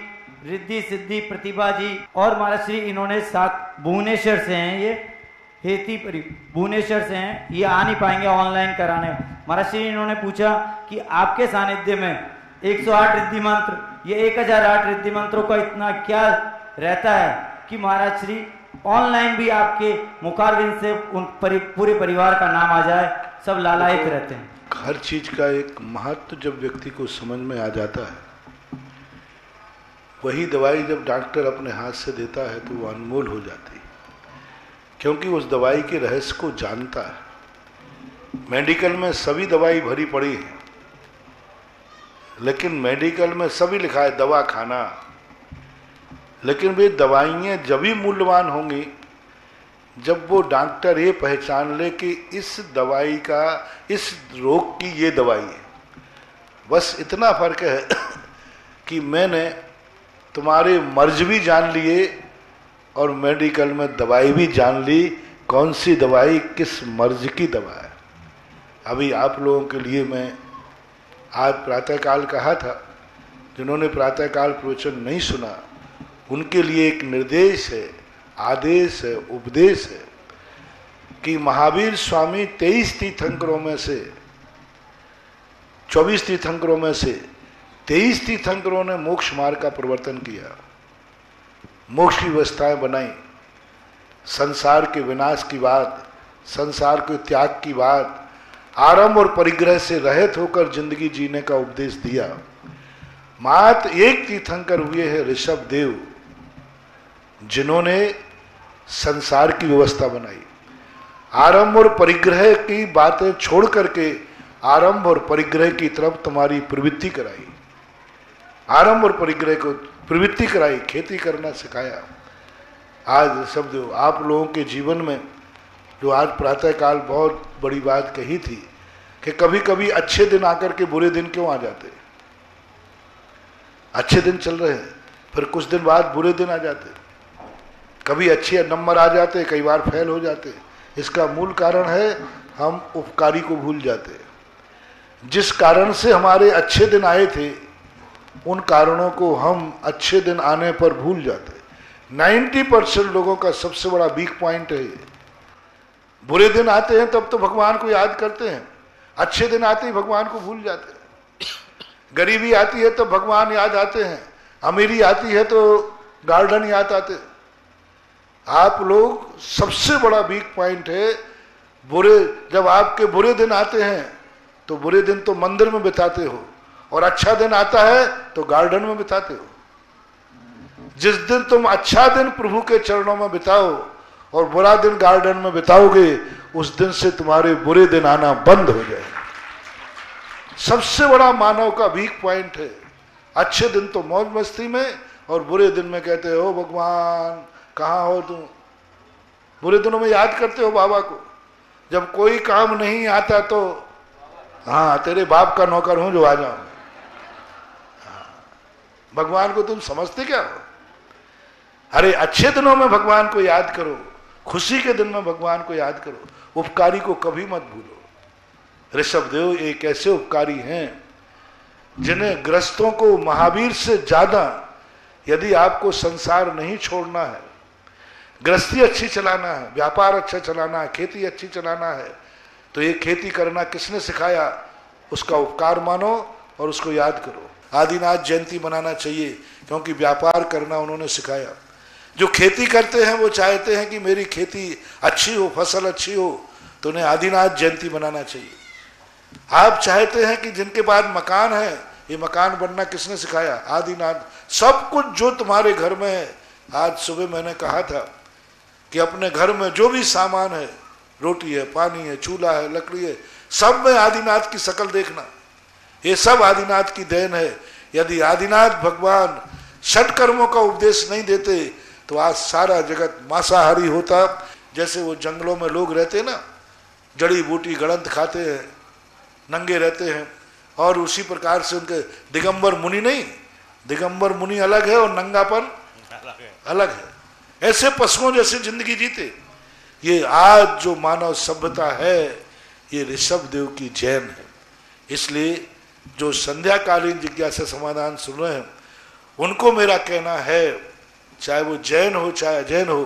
रिद्धि सिद्धि प्रतिभा जी और महाराज श्री इन्होंने साथ भुवनेश्वर से हैं, ये भुवनेश्वर से हैं, ये आ नहीं पाएंगे ऑनलाइन कराने। महाराज श्री इन्होंने पूछा कि आपके सानिध्य में 108 रिद्धि मंत्र, ये 1008 रिद्धि मंत्रों का इतना क्या रहता है कि महाराज श्री ऑनलाइन भी आपके मुखारविंद से उन पूरे परिवार का नाम आ जाए, सब लालायित रहते हैं। हर चीज का एक महत्व जब व्यक्ति को समझ में आ जाता है, वही दवाई जब डॉक्टर अपने हाथ से देता है तो वो अनमोल हो जाती है, क्योंकि उस दवाई के रहस्य को जानता है। मेडिकल में सभी दवाई भरी पड़ी है, लेकिन मेडिकल में सभी लिखा है दवा खाना, लेकिन वे दवाइयाँ जब भी मूल्यवान होंगी जब वो डॉक्टर ये पहचान ले कि इस दवाई का, इस रोग की ये दवाई है। बस इतना फर्क है कि मैंने तुम्हारे मर्ज भी जान लिए और मेडिकल में दवाई भी जान ली, कौन सी दवाई किस मर्ज की दवा है। अभी आप लोगों के लिए मैं आज प्रातःकाल कहा था, जिन्होंने प्रातःकाल प्रवचन नहीं सुना उनके लिए एक निर्देश है, आदेश है, उपदेश है कि महावीर स्वामी 23 तीर्थंकरों में से 24 तीर्थंकरों में से 23 तीर्थंकरों ने मोक्ष मार्ग का प्रवर्तन किया, मोक्ष की व्यवस्थाएं बनाई, संसार के विनाश की बात, संसार के त्याग की बात, आरंभ और परिग्रह से रहित होकर जिंदगी जीने का उपदेश दिया। मात्र एक तीर्थंकर हुए हैं ऋषभ देव, जिन्होंने संसार की व्यवस्था बनाई, आरंभ और परिग्रह की बातें छोड़ करके आरंभ और परिग्रह की तरफ तुम्हारी प्रवृत्ति कराई, आरंभ और परिग्रह को प्रवृत्ति कराई, खेती करना सिखाया। आज ऋषभ देव आप लोगों के जीवन में जो आज प्रातःकाल बहुत बड़ी बात कही थी कि कभी कभी अच्छे दिन आकर के बुरे दिन क्यों आ जाते, अच्छे दिन चल रहे हैं फिर कुछ दिन बाद बुरे दिन आ जाते, कभी अच्छे नंबर आ जाते, कई बार फेल हो जाते। इसका मूल कारण है हम उपकारी को भूल जाते। जिस कारण से हमारे अच्छे दिन आए थे उन कारणों को हम अच्छे दिन आने पर भूल जाते। 90% लोगों का सबसे बड़ा वीक पॉइंट है ये। बुरे दिन आते हैं तब तो भगवान को याद करते हैं, अच्छे दिन आते ही भगवान को भूल जाते हैं। गरीबी आती है तो भगवान याद आते हैं, अमीरी आती है तो गार्डन याद आते हैं। आप लोग सबसे बड़ा वीक पॉइंट है बुरे, जब आपके बुरे दिन आते हैं तो बुरे दिन तो मंदिर में बिताते हो और अच्छा दिन आता है तो गार्डन में बिताते हो। जिस दिन तुम अच्छा दिन प्रभु के चरणों में बिताओ और बुरा दिन गार्डन में बिताओगे, उस दिन से तुम्हारे बुरे दिन आना बंद हो जाएगा। सबसे बड़ा मानव का वीक पॉइंट है, अच्छे दिन तो मौज मस्ती में और बुरे दिन में कहते हो भगवान कहाँ हो तुम। बुरे दिनों में याद करते हो बाबा को, जब कोई काम नहीं आता तो हाँ तेरे बाप का नौकर हूं जो आ जाऊं। भगवान को तुम समझते क्या हो? अरे अच्छे दिनों में भगवान को याद करो, खुशी के दिन में भगवान को याद करो, उपकारी को कभी मत भूलो। ऋषभ देव एक ऐसे उपकारी हैं जिन्हें ग्रस्तों को महावीर से ज्यादा, यदि आपको संसार नहीं छोड़ना है, गृहस्थी अच्छी चलाना है, व्यापार अच्छा चलाना है, खेती अच्छी चलाना है, तो ये खेती करना किसने सिखाया? उसका उपकार मानो और उसको याद करो। आदिनाथ जयंती मनाना चाहिए क्योंकि व्यापार करना उन्होंने सिखाया। जो खेती करते हैं वो चाहते हैं कि मेरी खेती अच्छी हो, फसल अच्छी हो, तो उन्हें आदिनाथ जयंती मनाना चाहिए। आप चाहते हैं कि जिनके पास मकान है, ये मकान बनना किसने सिखाया? आदिनाथ। सब कुछ जो तुम्हारे घर में है, आज सुबह मैंने कहा था कि अपने घर में जो भी सामान है, रोटी है, पानी है, चूल्हा है, लकड़ी है, सब में आदिनाथ की शक्ल देखना। ये सब आदिनाथ की देन है। यदि आदिनाथ भगवान षट कर्मों का उपदेश नहीं देते तो आज सारा जगत मांसाहारी होता। जैसे वो जंगलों में लोग रहते हैं ना, जड़ी बूटी गड़ंत खाते हैं, नंगे रहते हैं, और उसी प्रकार से उनके दिगंबर मुनि नहीं, दिगंबर मुनि अलग है और नंगापन अलग है। ऐसे पशुओं जैसे जिंदगी जीते। ये आज जो मानव सभ्यता है ये ऋषभ देव की जैन है। इसलिए जो संध्याकालीन जिज्ञासा समाधान सुन रहे हैं उनको मेरा कहना है, चाहे वो जैन हो चाहे अजैन हो,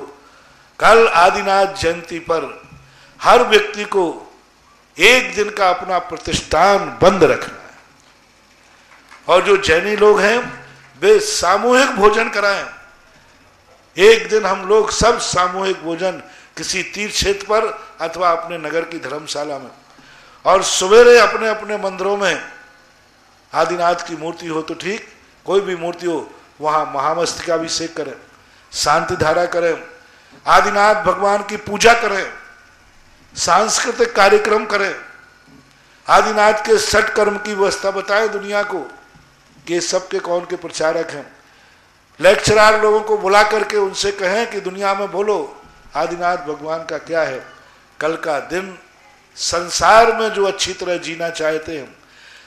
कल आदिनाथ जयंती पर हर व्यक्ति को एक दिन का अपना प्रतिष्ठान बंद रखना है। और जो जैनी लोग हैं वे सामूहिक भोजन कराएं। एक दिन हम लोग सब सामूहिक भोजन किसी तीर्थ क्षेत्र पर अथवा अपने नगर की धर्मशाला में, और सवेरे अपने अपने मंदिरों में आदिनाथ की मूर्ति हो तो ठीक, कोई भी मूर्ति हो वहां महामस्तकाभिषेक करें, शांति धारा करें, आदिनाथ भगवान की पूजा करें, सांस्कृतिक कार्यक्रम करें, आदिनाथ के षट कर्म की व्यवस्था बताएं दुनिया को कि सबके कौन के प्रचारक हैं। लेक्चरार लोगों को बुला करके उनसे कहें कि दुनिया में बोलो आदिनाथ भगवान का क्या है। कल का दिन संसार में जो अच्छी तरह जीना चाहते हैं,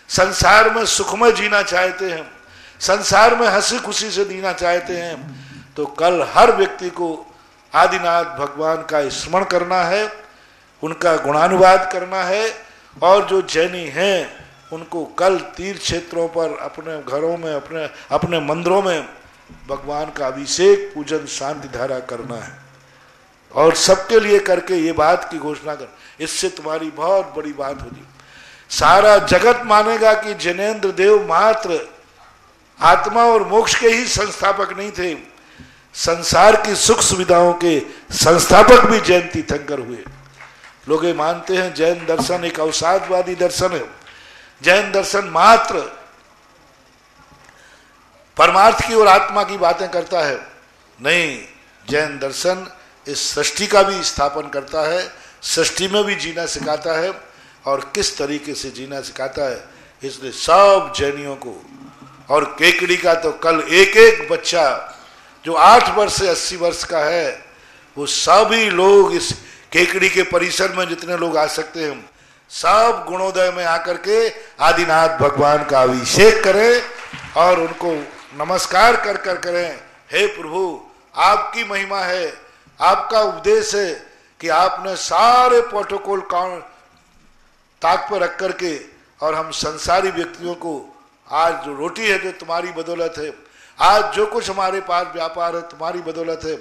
संसार में सुखमय जीना चाहते हैं, संसार में हंसी खुशी से जीना चाहते हैं, तो कल हर व्यक्ति को आदिनाथ भगवान का स्मरण करना है, उनका गुणानुवाद करना है। और जो जैनी हैं उनको कल तीर्थ क्षेत्रों पर, अपने घरों में, अपने मंदिरों में भगवान का अभिषेक, पूजन, शांति धारा करना है। और सबके लिए करके ये बात की घोषणा कर, इससे तुम्हारी बहुत बड़ी बात होगी। सारा जगत मानेगा कि जैनेन्द्र देव मात्र आत्मा और मोक्ष के ही संस्थापक नहीं थे, संसार की सुख सुविधाओं के संस्थापक भी जैन तीर्थंकर हुए। लोग ये मानते हैं जैन दर्शन एक अवसादवादी दर्शन है, जैन दर्शन मात्र परमार्थ की और आत्मा की बातें करता है। नहीं, जैन दर्शन इस सृष्टि का भी स्थापन करता है, सृष्टि में भी जीना सिखाता है, और किस तरीके से जीना सिखाता है। इसलिए सब जैनियों को, और केकड़ी का तो कल एक एक बच्चा जो 8 वर्ष से 80 वर्ष का है, वो सभी लोग इस केकड़ी के परिसर में जितने लोग आ सकते हैं, सब गुणोदय में आकर के आदिनाथ भगवान का अभिषेक करें और उनको नमस्कार कर कर करें, हे प्रभु आपकी महिमा है, आपका उपदेश है कि आपने सारे प्रोटोकॉल ताक पर रख करके, और हम संसारी व्यक्तियों को आज जो रोटी है जो तुम्हारी बदौलत है, आज जो कुछ हमारे पास व्यापार है तुम्हारी बदौलत है,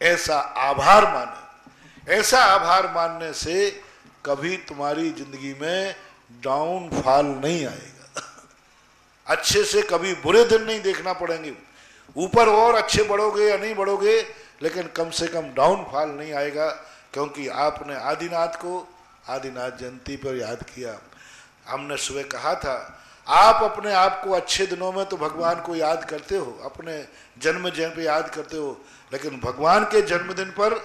ऐसा आभार माने। ऐसा आभार मानने से कभी तुम्हारी जिंदगी में डाउनफॉल नहीं आएगा। अच्छे से कभी बुरे दिन नहीं देखना पड़ेंगे। ऊपर और अच्छे बढ़ोगे या नहीं बढ़ोगे, लेकिन कम से कम डाउनफॉल नहीं आएगा, क्योंकि आपने आदिनाथ को आदिनाथ जयंती पर याद किया। हमने सुबह कहा था, आप अपने आप को अच्छे दिनों में तो भगवान को याद करते हो, अपने जन्म जयंती पे याद करते हो, लेकिन भगवान के जन्मदिन पर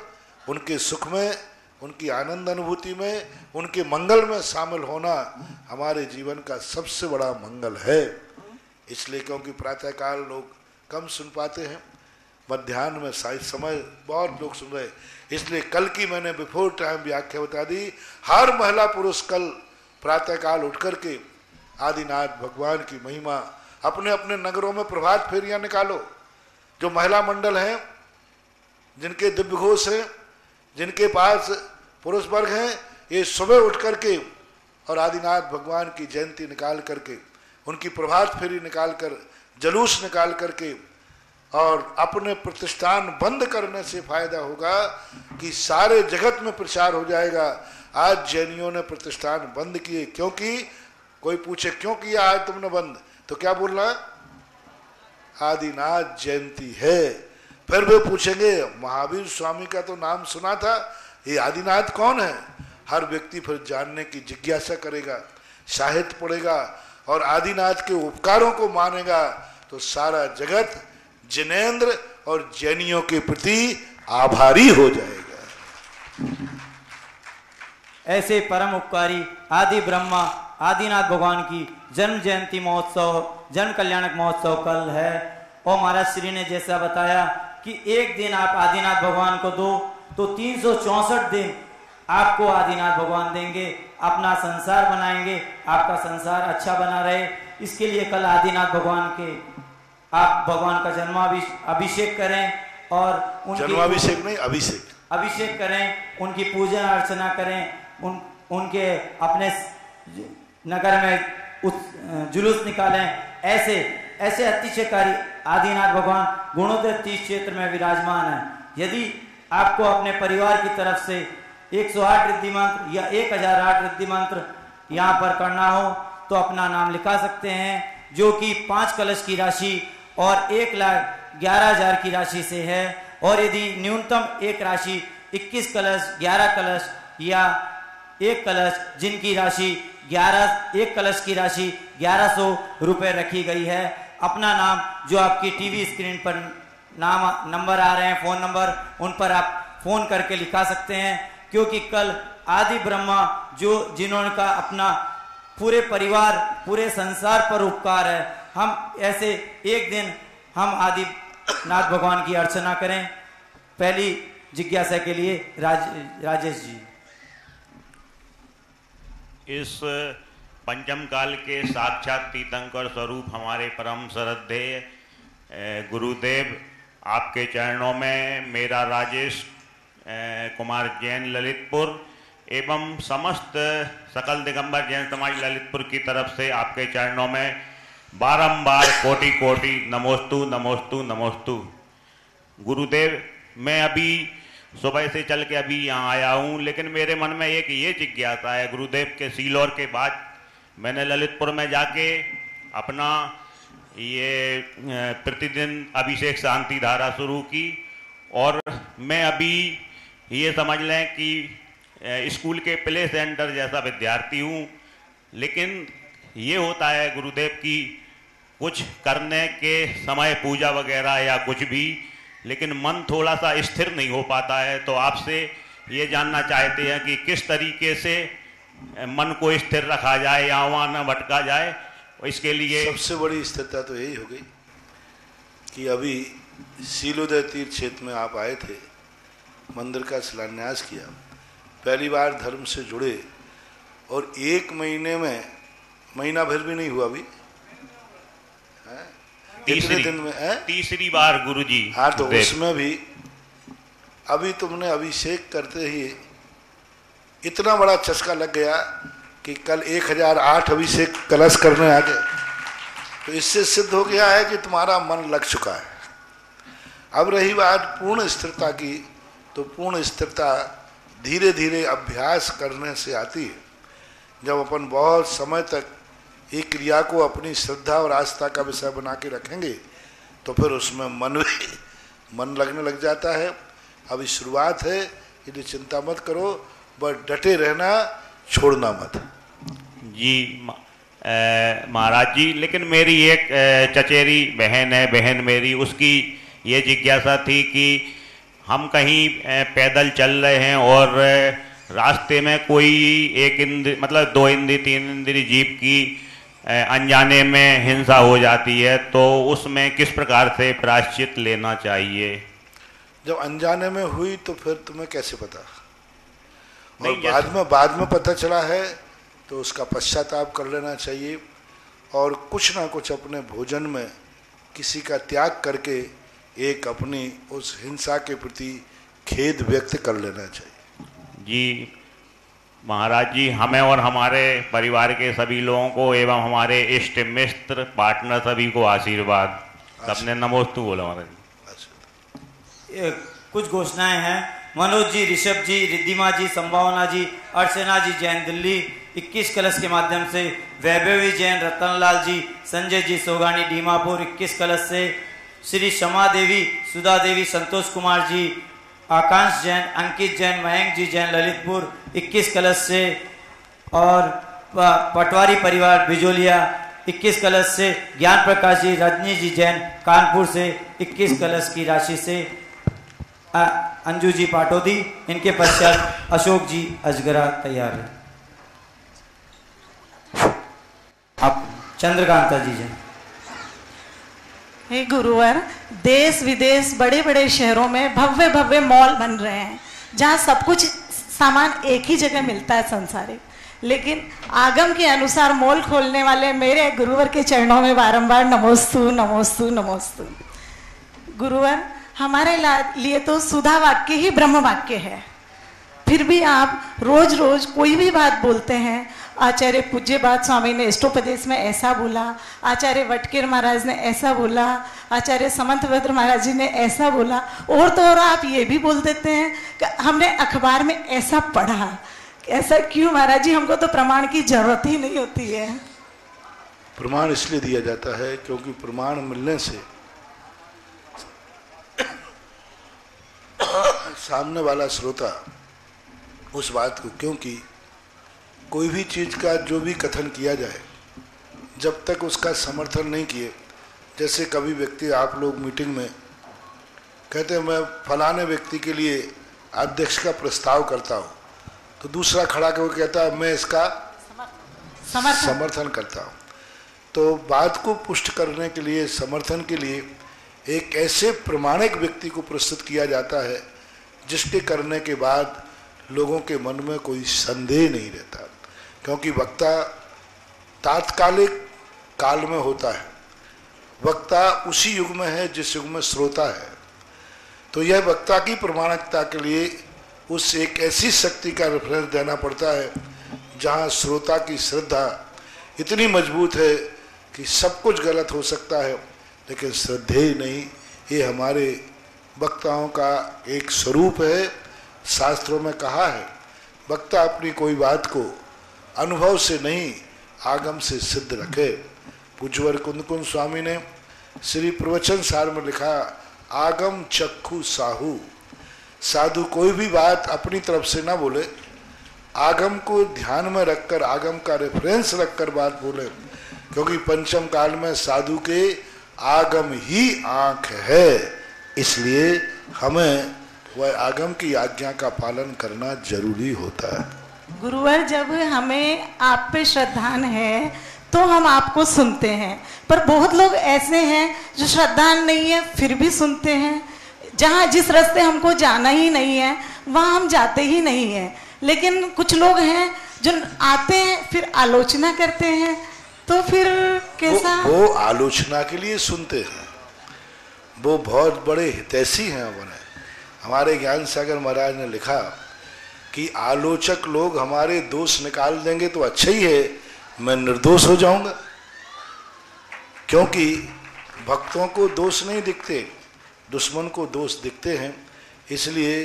उनके सुख में, उनकी आनंद अनुभूति में, उनके मंगल में शामिल होना हमारे जीवन का सबसे बड़ा मंगल है। इसलिए क्योंकि प्रातःकाल लोग कम सुन पाते हैं, मध्याह्न में शायद समय बहुत लोग सुन रहे, इसलिए कल की मैंने बिफोर टाइम व्याख्या बता दी। हर महिला पुरुष कल प्रातःकाल उठ करके आदिनाथ भगवान की महिमा, अपने अपने नगरों में प्रभात फेरियां निकालो। जो महिला मंडल हैं, जिनके दिव्य घोष हैं, जिनके पास पुरुष वर्ग हैं, ये सुबह उठ करके और आदिनाथ भगवान की जयंती निकाल करके, उनकी प्रभात फेरी निकाल कर, जुलूस निकाल करके, और अपने प्रतिष्ठान बंद करने से फायदा होगा कि सारे जगत में प्रचार हो जाएगा। आज जैनियों ने प्रतिष्ठान बंद किए, क्योंकि कोई पूछे क्यों किया आज तुमने बंद, तो क्या बोलना, आदिनाथ जयंती है। फिर वे पूछेंगे महावीर स्वामी का तो नाम सुना था, ये आदिनाथ कौन है। हर व्यक्ति फिर जानने की जिज्ञासा करेगा, साहित्य पढ़ेगा और आदिनाथ के उपकारों को मानेगा, तो सारा जगत जिनेंद्र और जैनियों के प्रति आभारी हो जाएगा। ऐसे परम उपकारी आदि ब्रह्मा आदिनाथ भगवान की जन्म जयंती महोत्सव, जन कल्याणक महोत्सव कल है। और महाराज श्री ने जैसा बताया कि एक दिन आप आदिनाथ भगवान को दो तो 364 दिन आपको आदिनाथ भगवान देंगे, अपना संसार बनाएंगे, आपका संसार अच्छा बना रहे। इसके लिए कल आदिनाथ भगवान के आप भगवान का जन्माभिषेक करें और जन्माभिषेक नहीं, अभिषेक करें, उनकी पूजा अर्चना करें, उनके अपने नगर में जुलूस निकालें। ऐसे ऐसे अतिशयकारी आदिनाथ भगवान गुणोदय 30 क्षेत्र में विराजमान है। यदि आपको अपने परिवार की तरफ से 108 रिद्धि मंत्र या 1008 रिद्धि मंत्र यहाँ पर करना हो तो अपना नाम लिखा सकते हैं, जो कि 5 कलश की राशि और 1,11,000 की राशि से है। और यदि न्यूनतम एक राशि 21 कलश, 11 कलश या 1 कलश जिनकी राशि 1 कलश की राशि 1100 रुपये रखी गई है, अपना नाम जो आपकी टीवी स्क्रीन पर नंबर आ रहे हैं, फोन नंबर, उन पर आप फोन करके लिखा सकते हैं। क्योंकि कल आदि ब्रह्मा जिन्होंने का अपना पूरे परिवार पूरे संसार पर उपकार है, हम ऐसे एक दिन हम आदिनाथ भगवान की अर्चना करें। पहली जिज्ञासा के लिए राजेश जी। इस पंचम काल के साक्षात तीर्थंकर स्वरूप हमारे परम श्रद्धेय गुरुदेव, आपके चरणों में मेरा राजेश कुमार जैन ललितपुर एवं समस्त सकल दिगंबर जैन समाज ललितपुर की तरफ से आपके चरणों में बारंबार कोटि कोटि नमोस्तु नमोस्तु नमोस्तु। गुरुदेव, मैं अभी सुबह से चल के अभी यहाँ आया हूँ, लेकिन मेरे मन में एक ये जिज्ञासा है। गुरुदेव के सीलोर के बाद मैंने ललितपुर में जाके अपना ये प्रतिदिन अभिषेक शांति धारा शुरू की, और मैं अभी ये समझ लें कि स्कूल के प्ले सेंटर जैसा विद्यार्थी हूँ। लेकिन ये होता है गुरुदेव की कुछ करने के समय पूजा वगैरह या कुछ भी, लेकिन मन थोड़ा सा स्थिर नहीं हो पाता है। तो आपसे ये जानना चाहते हैं कि किस तरीके से मन को स्थिर रखा जाए या वहाँ न भटका जाए। इसके लिए सबसे बड़ी स्थिरता तो यही हो गई कि अभी सीलोदय तीर्थ क्षेत्र में आप आए थे, मंदिर का शिलान्यास किया, पहली बार धर्म से जुड़े, और 1 महीने में, महीना भर भी नहीं हुआ अभी, तीसरी दिन में है? तीसरी बार गुरुजी। हाँ, तो उसमें भी अभी तुमने अभिषेक करते ही इतना बड़ा चस्का लग गया कि कल 1008 अभिषेक कलश करने आ गए। तो इससे सिद्ध हो गया है कि तुम्हारा मन लग चुका है। अब रही बात पूर्ण स्थिरता की, तो पूर्ण स्थिरता धीरे धीरे अभ्यास करने से आती है। जब अपन बहुत समय तक एक क्रिया को अपनी श्रद्धा और आस्था का विषय बना के रखेंगे तो फिर उसमें मन लगने लग जाता है। अभी शुरुआत है, यदि चिंता मत करो, बस डटे रहना, छोड़ना मत। जी महाराज जी, लेकिन मेरी एक चचेरी बहन है, बहन मेरी, उसकी ये जिज्ञासा थी कि हम कहीं पैदल चल रहे हैं और रास्ते में कोई एक इंद्र मतलब 2 इंद्री 3 इंद्री जीव की अनजाने में हिंसा हो जाती है, तो उसमें किस प्रकार से प्रायश्चित लेना चाहिए? जब अनजाने में हुई तो फिर तुम्हें कैसे पता? और बाद में पता चला है तो उसका पश्चाताप कर लेना चाहिए, और कुछ ना कुछ अपने भोजन में किसी का त्याग करके एक अपनी उस हिंसा के प्रति खेद व्यक्त कर लेना चाहिए। जी महाराज जी, हमें और हमारे परिवार के सभी लोगों को एवं हमारे इष्ट मित्र पार्टनर सभी को आशीर्वाद। सबने नमोस्तु बोला महाराज। कुछ घोषणाएं हैं। मनोज जी, ऋषभ जी, रिद्धिमा जी, संभावना जी, अर्चना जी जैन दिल्ली 21 कलश के माध्यम से, वैभवी जैन, रतनलाल जी, संजय जी सोगानी डीमापुर 21 कलश से, श्री शमा देवी, सुधा देवी, संतोष कुमार जी, आकांश जैन, अंकित जैन, मयंक जी जैन ललितपुर 21 कलश से, और पटवारी परिवार बिजोलिया 21 कलश से, ज्ञान प्रकाश जी, रजनी जी जैन कानपुर से 21 कलश की राशि से, अंजू जी पाटोदी, इनके पश्चात अशोक जी अजगरा तैयार है। अब चंद्रकांता जी जैन। हे गुरुवर, देश विदेश बड़े बड़े शहरों में भव्य भव्य मॉल बन रहे हैं जहाँ सब कुछ सामान एक ही जगह मिलता है संसारिक, लेकिन आगम के अनुसार मॉल खोलने वाले मेरे गुरुवर के चरणों में बारंबार नमोस्तु नमोस्तु नमोस्तु। गुरुवर, हमारे लिए तो सुधा वाक्य ही ब्रह्म वाक्य है, फिर भी आप रोज रोज कोई भी बात बोलते हैं। आचार्य पूज्यपाद स्वामी ने इष्टोपदेश में ऐसा बोला, आचार्य वटकेर महाराज ने ऐसा बोला, आचार्य समंतभद्र महाराज जी ने ऐसा बोला, और तो और आप ये भी बोल देते हैं कि हमने अखबार में ऐसा पढ़ा। ऐसा क्यों महाराज जी? हमको तो प्रमाण की जरूरत ही नहीं होती है। प्रमाण इसलिए दिया जाता है क्योंकि प्रमाण मिलने से सामने वाला श्रोता उस बात को, क्योंकि कोई भी चीज़ का जो भी कथन किया जाए जब तक उसका समर्थन नहीं किए, जैसे कभी व्यक्ति, आप लोग मीटिंग में कहते हैं मैं फलाने व्यक्ति के लिए अध्यक्ष का प्रस्ताव करता हूँ, तो दूसरा खड़ा करके कहता है मैं इसका समर्थन करता हूँ। तो बात को पुष्ट करने के लिए, समर्थन के लिए एक ऐसे प्रमाणिक व्यक्ति को प्रस्तुत किया जाता है जिसके करने के बाद लोगों के मन में कोई संदेह नहीं रहता, क्योंकि वक्ता तात्कालिक काल में होता है, वक्ता उसी युग में है जिस युग में श्रोता है। तो यह वक्ता की प्रमाणिकता के लिए उस एक ऐसी शक्ति का रेफरेंस देना पड़ता है जहाँ श्रोता की श्रद्धा इतनी मजबूत है कि सब कुछ गलत हो सकता है लेकिन श्रद्धेय नहीं। ये हमारे वक्ताओं का एक स्वरूप है। शास्त्रों में कहा है वक्ता अपनी कोई बात को अनुभव से नहीं आगम से सिद्ध रखे। पूज्यवर कुंदकुंद स्वामी ने श्री प्रवचन सार में लिखा, आगम चक्षु साहू। साधु कोई भी बात अपनी तरफ से ना बोले, आगम को ध्यान में रखकर, आगम का रेफरेंस रखकर बात बोले, क्योंकि पंचम काल में साधु के आगम ही आंख है। इसलिए हमें वह आगम की आज्ञा का पालन करना जरूरी होता है। गुरुवर, जब हमें आप पे श्रद्धान है तो हम आपको सुनते हैं, पर बहुत लोग ऐसे हैं जो श्रद्धान नहीं है फिर भी सुनते हैं। जहाँ जिस रास्ते हमको जाना ही नहीं है वहाँ हम जाते ही नहीं हैं। लेकिन कुछ लोग हैं जो आते हैं फिर आलोचना करते हैं, तो फिर कैसा? वो आलोचना के लिए सुनते हैं, वो बहुत बड़े हितैषी हैं। हमारे ज्ञान सागर महाराज ने लिखा कि आलोचक लोग हमारे दोष निकाल देंगे तो अच्छा ही है, मैं निर्दोष हो जाऊंगा। क्योंकि भक्तों को दोष नहीं दिखते, दुश्मन को दोष दिखते हैं। इसलिए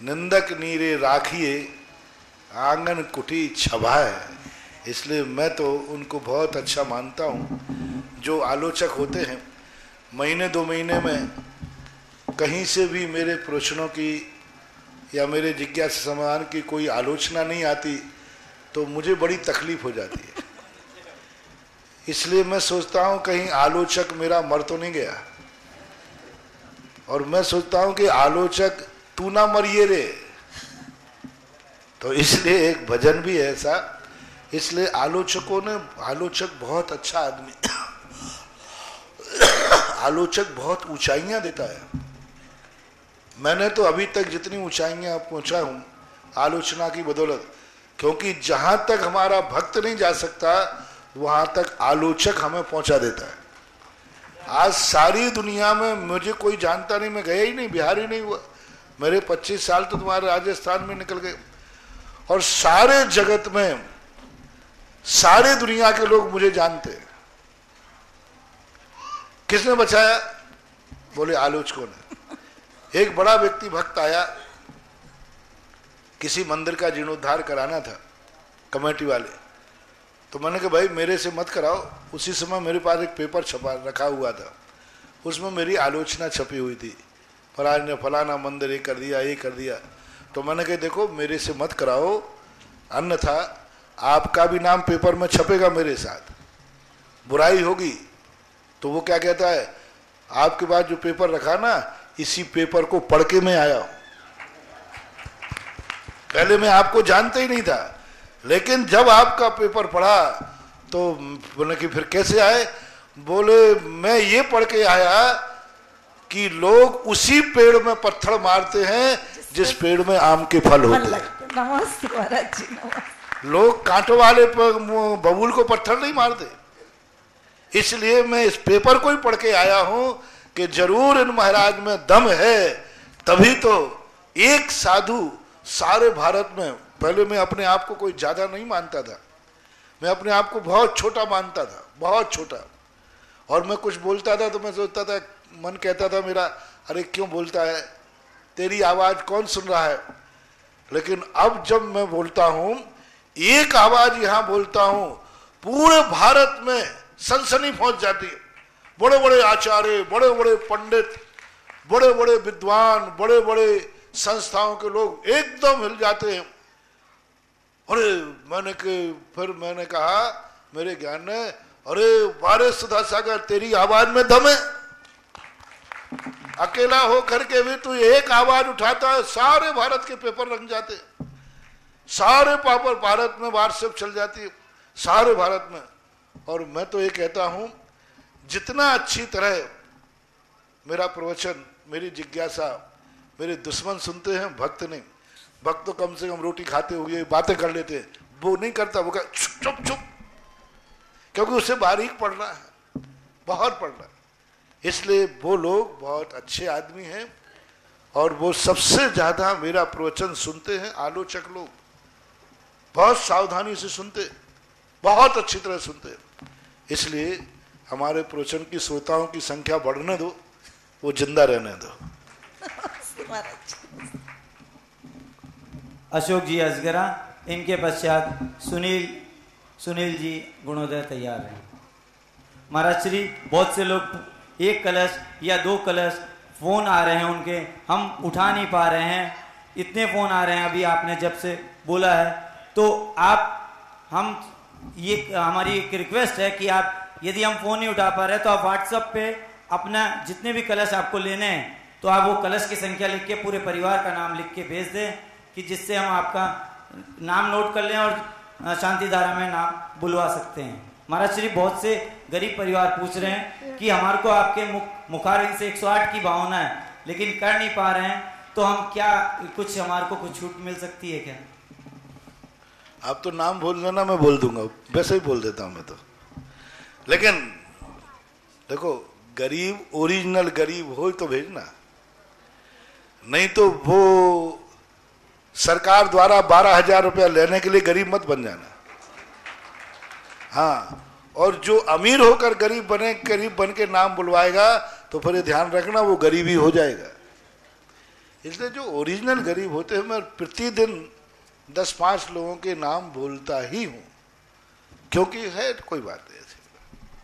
निंदक नीरे राखिए आंगन कुटी छभाए। इसलिए मैं तो उनको बहुत अच्छा मानता हूँ जो आलोचक होते हैं। महीने 2 महीने में कहीं से भी मेरे प्रश्नों की या मेरे जिज्ञासा समाधान की कोई आलोचना नहीं आती तो मुझे बड़ी तकलीफ हो जाती है। इसलिए मैं सोचता हूँ कहीं आलोचक मेरा मर तो नहीं गया, और मैं सोचता हूँ कि आलोचक तू ना मरिए रे। तो इसलिए एक भजन भी है ऐसा। इसलिए आलोचक बहुत अच्छा आदमी, आलोचक बहुत ऊंचाइयां देता है। मैंने तो अभी तक जितनी ऊंचाइयां पहुंचा हूं आलोचना की बदौलत, क्योंकि जहां तक हमारा भक्त नहीं जा सकता वहां तक आलोचक हमें पहुंचा देता है। आज सारी दुनिया में मुझे कोई जानता नहीं, मैं गया ही नहीं, बिहार ही नहीं हुआ। मेरे 25 साल तो तुम्हारे राजस्थान में निकल गए, और सारे जगत में सारे दुनिया के लोग मुझे जानते हैं। किसने बचाया? बोले आलोचकों ने। एक बड़ा व्यक्ति भक्त आया, किसी मंदिर का जीर्णोद्धार कराना था कमेटी वाले, तो मैंने कहा भाई मेरे से मत कराओ। उसी समय मेरे पास एक पेपर छपा रखा हुआ था, उसमें मेरी आलोचना छपी हुई थी, फलाने ने फलाना मंदिर ये कर दिया, ये कर दिया। तो मैंने कहा देखो मेरे से मत कराओ, अन्यथा आपका भी नाम पेपर में छपेगा मेरे साथ, बुराई होगी। तो वो क्या कहता है, आपके पास जो पेपर रखा ना, इसी पेपर को पढ़ के मैं आया हूं। पहले मैं आपको जानता ही नहीं था, लेकिन जब आपका पेपर पढ़ा तो बोले कि फिर कैसे आए? बोले मैं ये पढ़ के आया कि लोग उसी पेड़ में पत्थर मारते हैं जिस पेड़ में आम के फल होते हैं। लोग कांटों वाले बबूल को पत्थर नहीं मारते। इसलिए मैं इस पेपर को ही पढ़ के आया हूं कि जरूर इन महाराज में दम है, तभी तो एक साधु सारे भारत में, पहले मैं अपने आप को कोई ज़्यादा नहीं मानता था, मैं अपने आप को बहुत छोटा मानता था, बहुत छोटा। और मैं कुछ बोलता था तो मैं सोचता था, मन कहता था मेरा, अरे क्यों बोलता है, तेरी आवाज़ कौन सुन रहा है। लेकिन अब जब मैं बोलता हूँ, एक आवाज़ यहाँ बोलता हूँ, पूरे भारत में सनसनी पहुँच जाती है। बड़े बड़े आचार्य, बड़े बड़े पंडित, बड़े बड़े विद्वान, बड़े बड़े संस्थाओं के लोग एकदम हिल जाते हैं। अरे फिर मैंने कहा मेरे ज्ञान ने, अरे बारे सुधा सागर, तेरी आवाज में दम है। अकेला हो करके भी तू एक आवाज उठाता है, सारे भारत के पेपर रंग जाते, सारे पेपर भारत में व्हाट्सएप चल जाती है, सारे भारत में। और मैं तो ये कहता हूं, जितना अच्छी तरह मेरा प्रवचन, मेरी जिज्ञासा मेरे दुश्मन सुनते हैं, भक्त नहीं। भक्त तो कम से कम रोटी खाते हुए बातें कर लेते हैं, वो नहीं करता, वो चुप चुप, क्योंकि उसे बारीक पढ़ना है, बहुत पढ़ना है। इसलिए वो लोग बहुत अच्छे आदमी हैं और वो सबसे ज्यादा मेरा प्रवचन सुनते हैं। आलोचक लोग बहुत सावधानी से सुनते, बहुत अच्छी तरह सुनते। इसलिए हमारे प्रवचन की श्रोताओं की संख्या बढ़ने दो, वो जिंदा रहने दो। अशोक जी असगरा, इनके पश्चात सुनील जी गुणोदय तैयार हैं। महाराज श्री, बहुत से लोग एक कलश या दो कलश फोन आ रहे हैं उनके, हम उठा नहीं पा रहे हैं, इतने फोन आ रहे हैं अभी आपने जब से बोला है। तो ये हमारी एक रिक्वेस्ट है कि आप, यदि हम फोन नहीं उठा पा रहे तो आप व्हाट्सएप पे अपना जितने भी कलश आपको लेने हैं तो आप वो कलश की संख्या लिख के, पूरे परिवार का नाम लिख के भेज दें, कि जिससे हम आपका नाम नोट कर लें और शांति धारा में नाम बुलवा सकते हैं। महाराज श्री, बहुत से गरीब परिवार पूछ रहे हैं कि हमारे को आपके मुखारविंद से 108 की भावना है लेकिन कर नहीं पा रहे हैं, तो हम क्या, कुछ हमारे को कुछ छूट मिल सकती है क्या? आप तो नाम बोल देना, मैं बोल दूंगा, वैसे ही बोल देता हूं मैं तो। लेकिन देखो, गरीब, ओरिजिनल गरीब हो तो भेजना, नहीं तो वो सरकार द्वारा 12,000 रुपया लेने के लिए गरीब मत बन जाना। हाँ, और जो अमीर होकर गरीब बन के नाम बुलवाएगा तो फिर ये ध्यान रखना, वो गरीबी हो जाएगा। इसलिए जो ओरिजिनल गरीब होते हैं, मैं प्रतिदिन 10-5 लोगों के नाम बोलता ही हूँ, क्योंकि है कोई बात नहीं।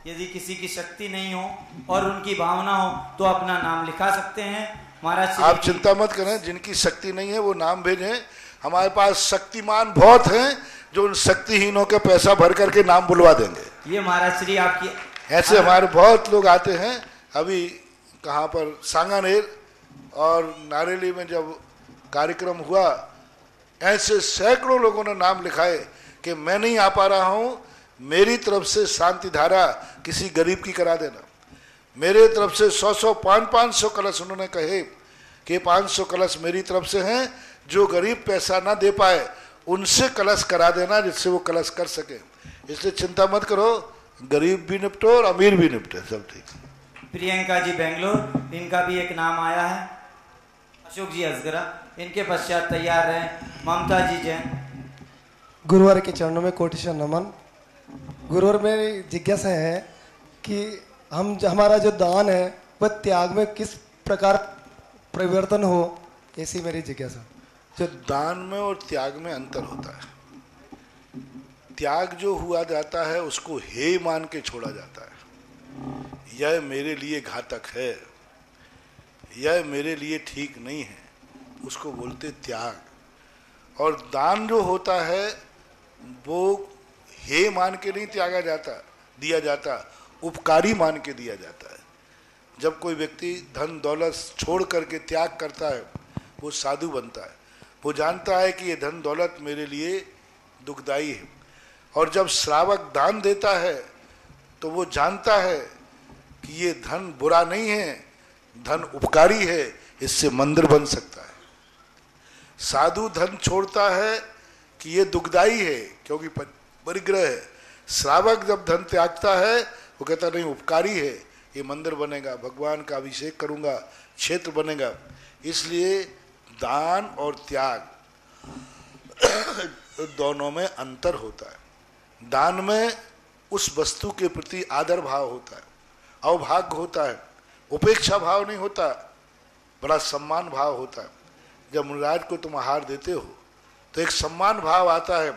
यदि किसी की शक्ति नहीं हो और उनकी भावना हो तो अपना नाम लिखा सकते हैं। महाराज, आप चिंता मत करें, जिनकी शक्ति नहीं है वो नाम भेजें। हमारे पास शक्तिमान बहुत हैं जो उन शक्तिहीनों के पैसा भर करके नाम बुलवा देंगे। ये महाराज श्री आपकी, ऐसे हमारे बहुत लोग आते हैं। अभी कहाँ पर, सांगानेर और नारेली में जब कार्यक्रम हुआ, ऐसे सैकड़ों लोगों ने नाम लिखाए कि मैं नहीं आ पा रहा हूँ, मेरी तरफ से शांति धारा किसी गरीब की करा देना। मेरे तरफ से 100-100, 500 कलश उन्होंने कहे कि 500 कलश मेरी तरफ से हैं, जो गरीब पैसा ना दे पाए उनसे कलश करा देना, जिससे वो कलश कर सके। इसलिए चिंता मत करो, गरीब भी निपटो और अमीर भी निपटे, सब ठीक। प्रियंका जी बेंगलोर, इनका भी एक नाम आया है। अशोक जी असगरा, इनके पश्चात तैयार हैं ममता जी जैन। गुरुवार के चरणों में कोटिशा नमन। गुरुवार मेरी जिज्ञासा है कि हमारा जो दान है वह त्याग में किस प्रकार परिवर्तन हो, ऐसी मेरी जिज्ञासा। जो दान में और त्याग में अंतर होता है। त्याग जो हुआ जाता है उसको हे मान के छोड़ा जाता है, यह मेरे लिए घातक है, यह मेरे लिए ठीक नहीं है, उसको बोलते त्याग। और दान जो होता है वो हे मान के नहीं त्यागा जाता, दिया जाता, उपकारी मान के दिया जाता है। जब कोई व्यक्ति धन दौलत छोड़ करके त्याग करता है, वो साधु बनता है। वो जानता है कि ये धन दौलत मेरे लिए दुखदाई है। और जब श्रावक दान देता है तो वो जानता है कि ये धन बुरा नहीं है, धन उपकारी है, इससे मंदिर बन सकता है। साधु धन छोड़ता है कि ये दुखदाई है क्योंकि परिग्रह है। श्रावक जब धन त्यागता है वो कहता नहीं, उपकारी है, ये मंदिर बनेगा, भगवान का अभिषेक करूंगा, क्षेत्र बनेगा। इसलिए दान और त्याग दोनों में अंतर होता है। दान में उस वस्तु के प्रति आदर भाव होता है, अवभाग्य होता है, उपेक्षा भाव नहीं होता, बड़ा सम्मान भाव होता है। जब महाराज को तुम आहार देते हो तो एक सम्मान भाव आता है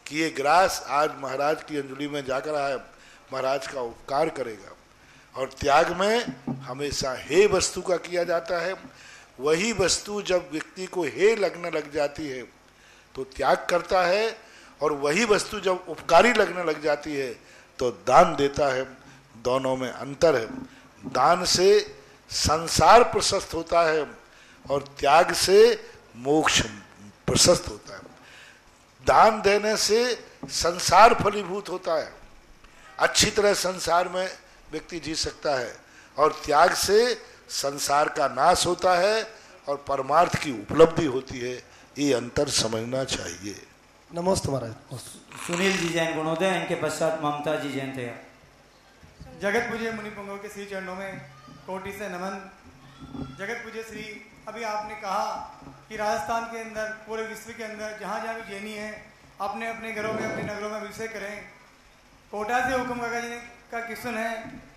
कि ये ग्रास आज महाराज की अंजलि में जाकर आया, महाराज का उपकार करेगा। और त्याग में हमेशा हे वस्तु का किया जाता है। वही वस्तु जब व्यक्ति को हे लगने लग जाती है तो त्याग करता है, और वही वस्तु जब उपकारी लगने लग जाती है तो दान देता है। दोनों में अंतर है। दान से संसार प्रशस्त होता है और त्याग से मोक्ष प्रशस्त होता है। दान देने से संसार फलीभूत होता है, अच्छी तरह संसार में व्यक्ति जी सकता है, और त्याग से संसार का नाश होता है और परमार्थ की उपलब्धि होती है। ये अंतर समझना चाहिए। नमस्ते महाराज। सुनील जी जैन गुणोदय, इनके पश्चात ममता जी जैन तैयार। जगत पूज्य मुनि पुंगव के श्री चरणों में कोटि से नमन। जगत पूज्य श्री, अभी आपने कहा कि राजस्थान के अंदर, पूरे विश्व के अंदर जहाँ जहाँ भी जैनी है अपने अपने घरों में, अपने नगरों में अभिषेक करें। कोटा से हुक्म काका जी ने का किस्सन है,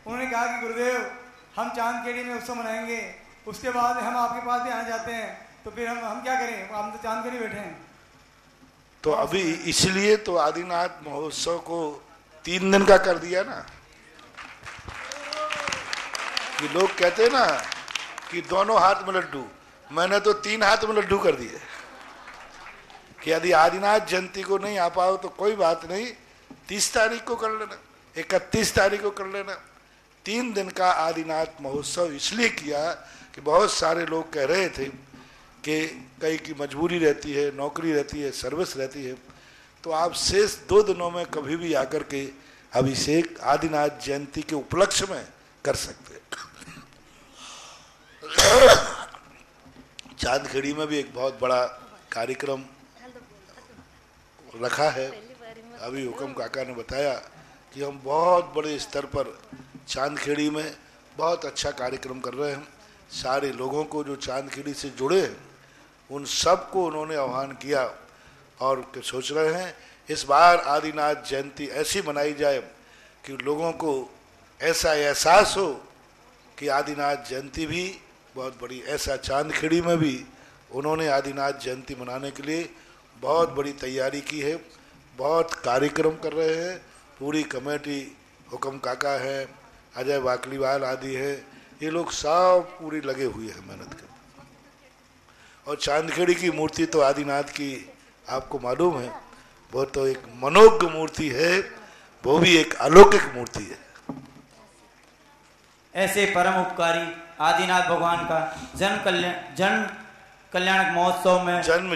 उन्होंने कहा कि गुरुदेव हम चांदखेड़ी में उत्सव मनाएंगे, उसके बाद हम आपके पास भी आने जाते हैं, तो फिर हम क्या करें, हम तो चांदखेड़ी बैठे हैं। तो अभी इसलिए तो आदिनाथ महोत्सव को 3 दिन का कर दिया ना, कि लोग कहते हैं ना कि दोनों हाथ में लड्डू, मैंने तो 3 हाथ में लड्डू कर दिए कि यदि आदिनाथ जयंती को नहीं आ पाओ तो कोई बात नहीं, 30 तारीख को कर लेना, 31 तारीख को कर लेना। 3 दिन का आदिनाथ महोत्सव इसलिए किया कि बहुत सारे लोग कह रहे थे कि कई की मजबूरी रहती है, नौकरी रहती है, सर्विस रहती है, तो आप शेष 2 दिनों में कभी भी आकर के अभिषेक आदिनाथ जयंती के उपलक्ष्य में कर सकते हैं। चांदखेड़ी में भी एक बहुत बड़ा कार्यक्रम रखा है। अभी हुक्म काका ने बताया कि हम बहुत बड़े स्तर पर चांदखेड़ी में बहुत अच्छा कार्यक्रम कर रहे हैं। सारे लोगों को जो चांदखेड़ी से जुड़े हैं उन सबको उन्होंने आह्वान किया और सोच रहे हैं इस बार आदिनाथ जयंती ऐसी मनाई जाए कि लोगों को ऐसा एहसास हो कि आदिनाथ जयंती भी बहुत बड़ी। ऐसा चांदखेड़ी में भी उन्होंने आदिनाथ जयंती मनाने के लिए बहुत बड़ी तैयारी की है, बहुत कार्यक्रम कर रहे हैं। पूरी कमेटी, हुक्म काका है, अजय वाकलीवाल आदि है, ये लोग सब पूरी लगे हुए हैं मेहनत कर। और चांदखेड़ी की मूर्ति तो आदिनाथ की आपको मालूम है, वो तो एक मनोज्ञ मूर्ति है, वो भी एक अलौकिक मूर्ति है। ऐसे परम उपकारी आदिनाथ भगवान का जन्म कल्याणक महोत्सव में, जन्म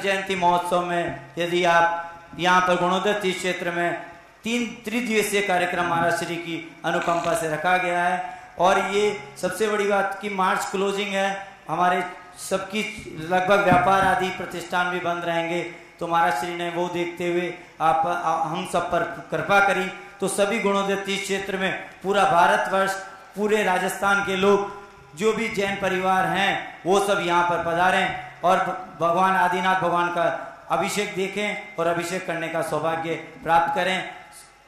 जयंती महोत्सव में यदि आप यहाँ पर गुणोदय तीर्थ क्षेत्र में 3 त्रिदिवसीय कार्यक्रम महाराज श्री की अनुकंपा से रखा गया है। और ये सबसे बड़ी बात कि मार्च क्लोजिंग है, हमारे सबकी लगभग व्यापार आदि प्रतिष्ठान भी बंद रहेंगे, तो महाराज श्री ने वो देखते हुए आप हम सब पर कृपा करी। तो सभी गुणोदय तीर्थ क्षेत्र में पूरा भारतवर्ष, पूरे राजस्थान के लोग जो भी जैन परिवार हैं वो सब यहाँ पर पधारें और भगवान आदिनाथ भगवान का अभिषेक देखें और अभिषेक करने का सौभाग्य प्राप्त करें।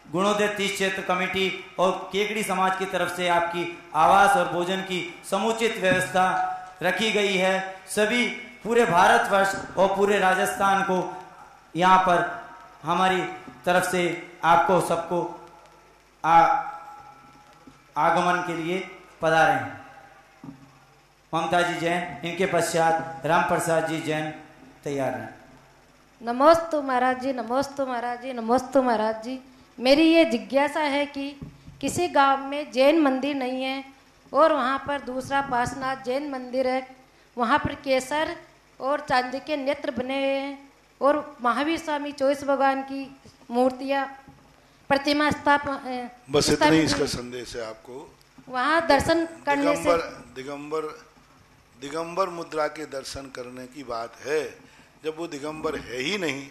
गुणोदय तीर्थ क्षेत्र कमेटी और केकड़ी समाज की तरफ से आपकी आवास और भोजन की समुचित व्यवस्था रखी गई है। सभी पूरे भारतवर्ष और पूरे राजस्थान को यहाँ पर हमारी तरफ से आपको सबको आगमन के लिए पधारे हैं। ममता जी जैन, इनके पश्चात राम प्रसाद जी जैन तैयार हैं। नमोस्तु महाराज जी, नमोस्तु महाराज जी, नमोस्तु महाराज जी। मेरी ये जिज्ञासा है कि किसी गांव में जैन मंदिर नहीं है और वहाँ पर दूसरा पार्श्वनाथ जैन मंदिर है, वहाँ पर केसर और चांदी के नेत्र बने हुए हैं और महावीर स्वामी 24 भगवान की मूर्तियाँ प्रतिमा स्थापना। बस इतना ही इसका संदेश है आपको। वहाँ दर्शन करने से दिगंबर मुद्रा के दर्शन करने की बात है। जब वो दिगंबर है ही नहीं,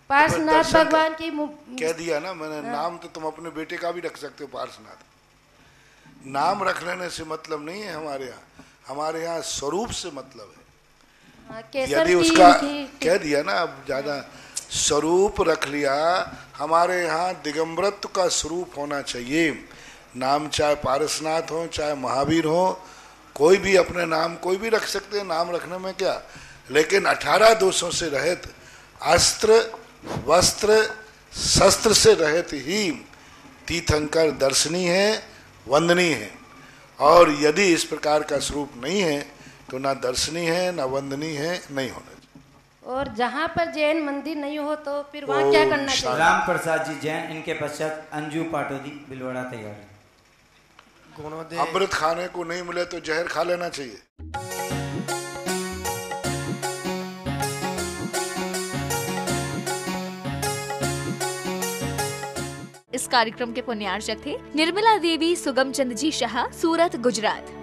पार्श्वनाथ भगवान की कह दिया ना मैंने। नाम तो तुम अपने बेटे का भी रख सकते हो पार्श्वनाथ। नाम रख लेने से मतलब नहीं है हमारे यहाँ, हमारे यहाँ स्वरूप से मतलब है। केसर यदि की उसका इनकी कह दिया ना, अब ज्यादा स्वरूप रख लिया। हमारे यहाँ दिगंबरत्व का स्वरूप होना चाहिए। नाम चाहे पारसनाथ हो, चाहे महावीर हो, कोई भी अपने नाम कोई भी रख सकते हैं, नाम रखने में क्या, लेकिन 18 दोषों से रहित, अस्त्र वस्त्र शस्त्र से रहित ही तीर्थंकर दर्शनीय है, वंदनीय है। और यदि इस प्रकार का स्वरूप नहीं है तो ना दर्शनीय है, ना वंदनीय है, नहीं होना चाहिए। और जहाँ पर जैन मंदिर नहीं हो तो फिर वहाँ क्या करना चाहिए? राम प्रसाद जी जैन, इनके पश्चात अंजू पाटोदी बिलवाड़ा तैयार है। अमृत खाने को नहीं मिले तो जहर खा लेना चाहिए। इस कार्यक्रम के पुण्यार्चक थे निर्मला देवी सुगमचंद जी शाह, सूरत, गुजरात।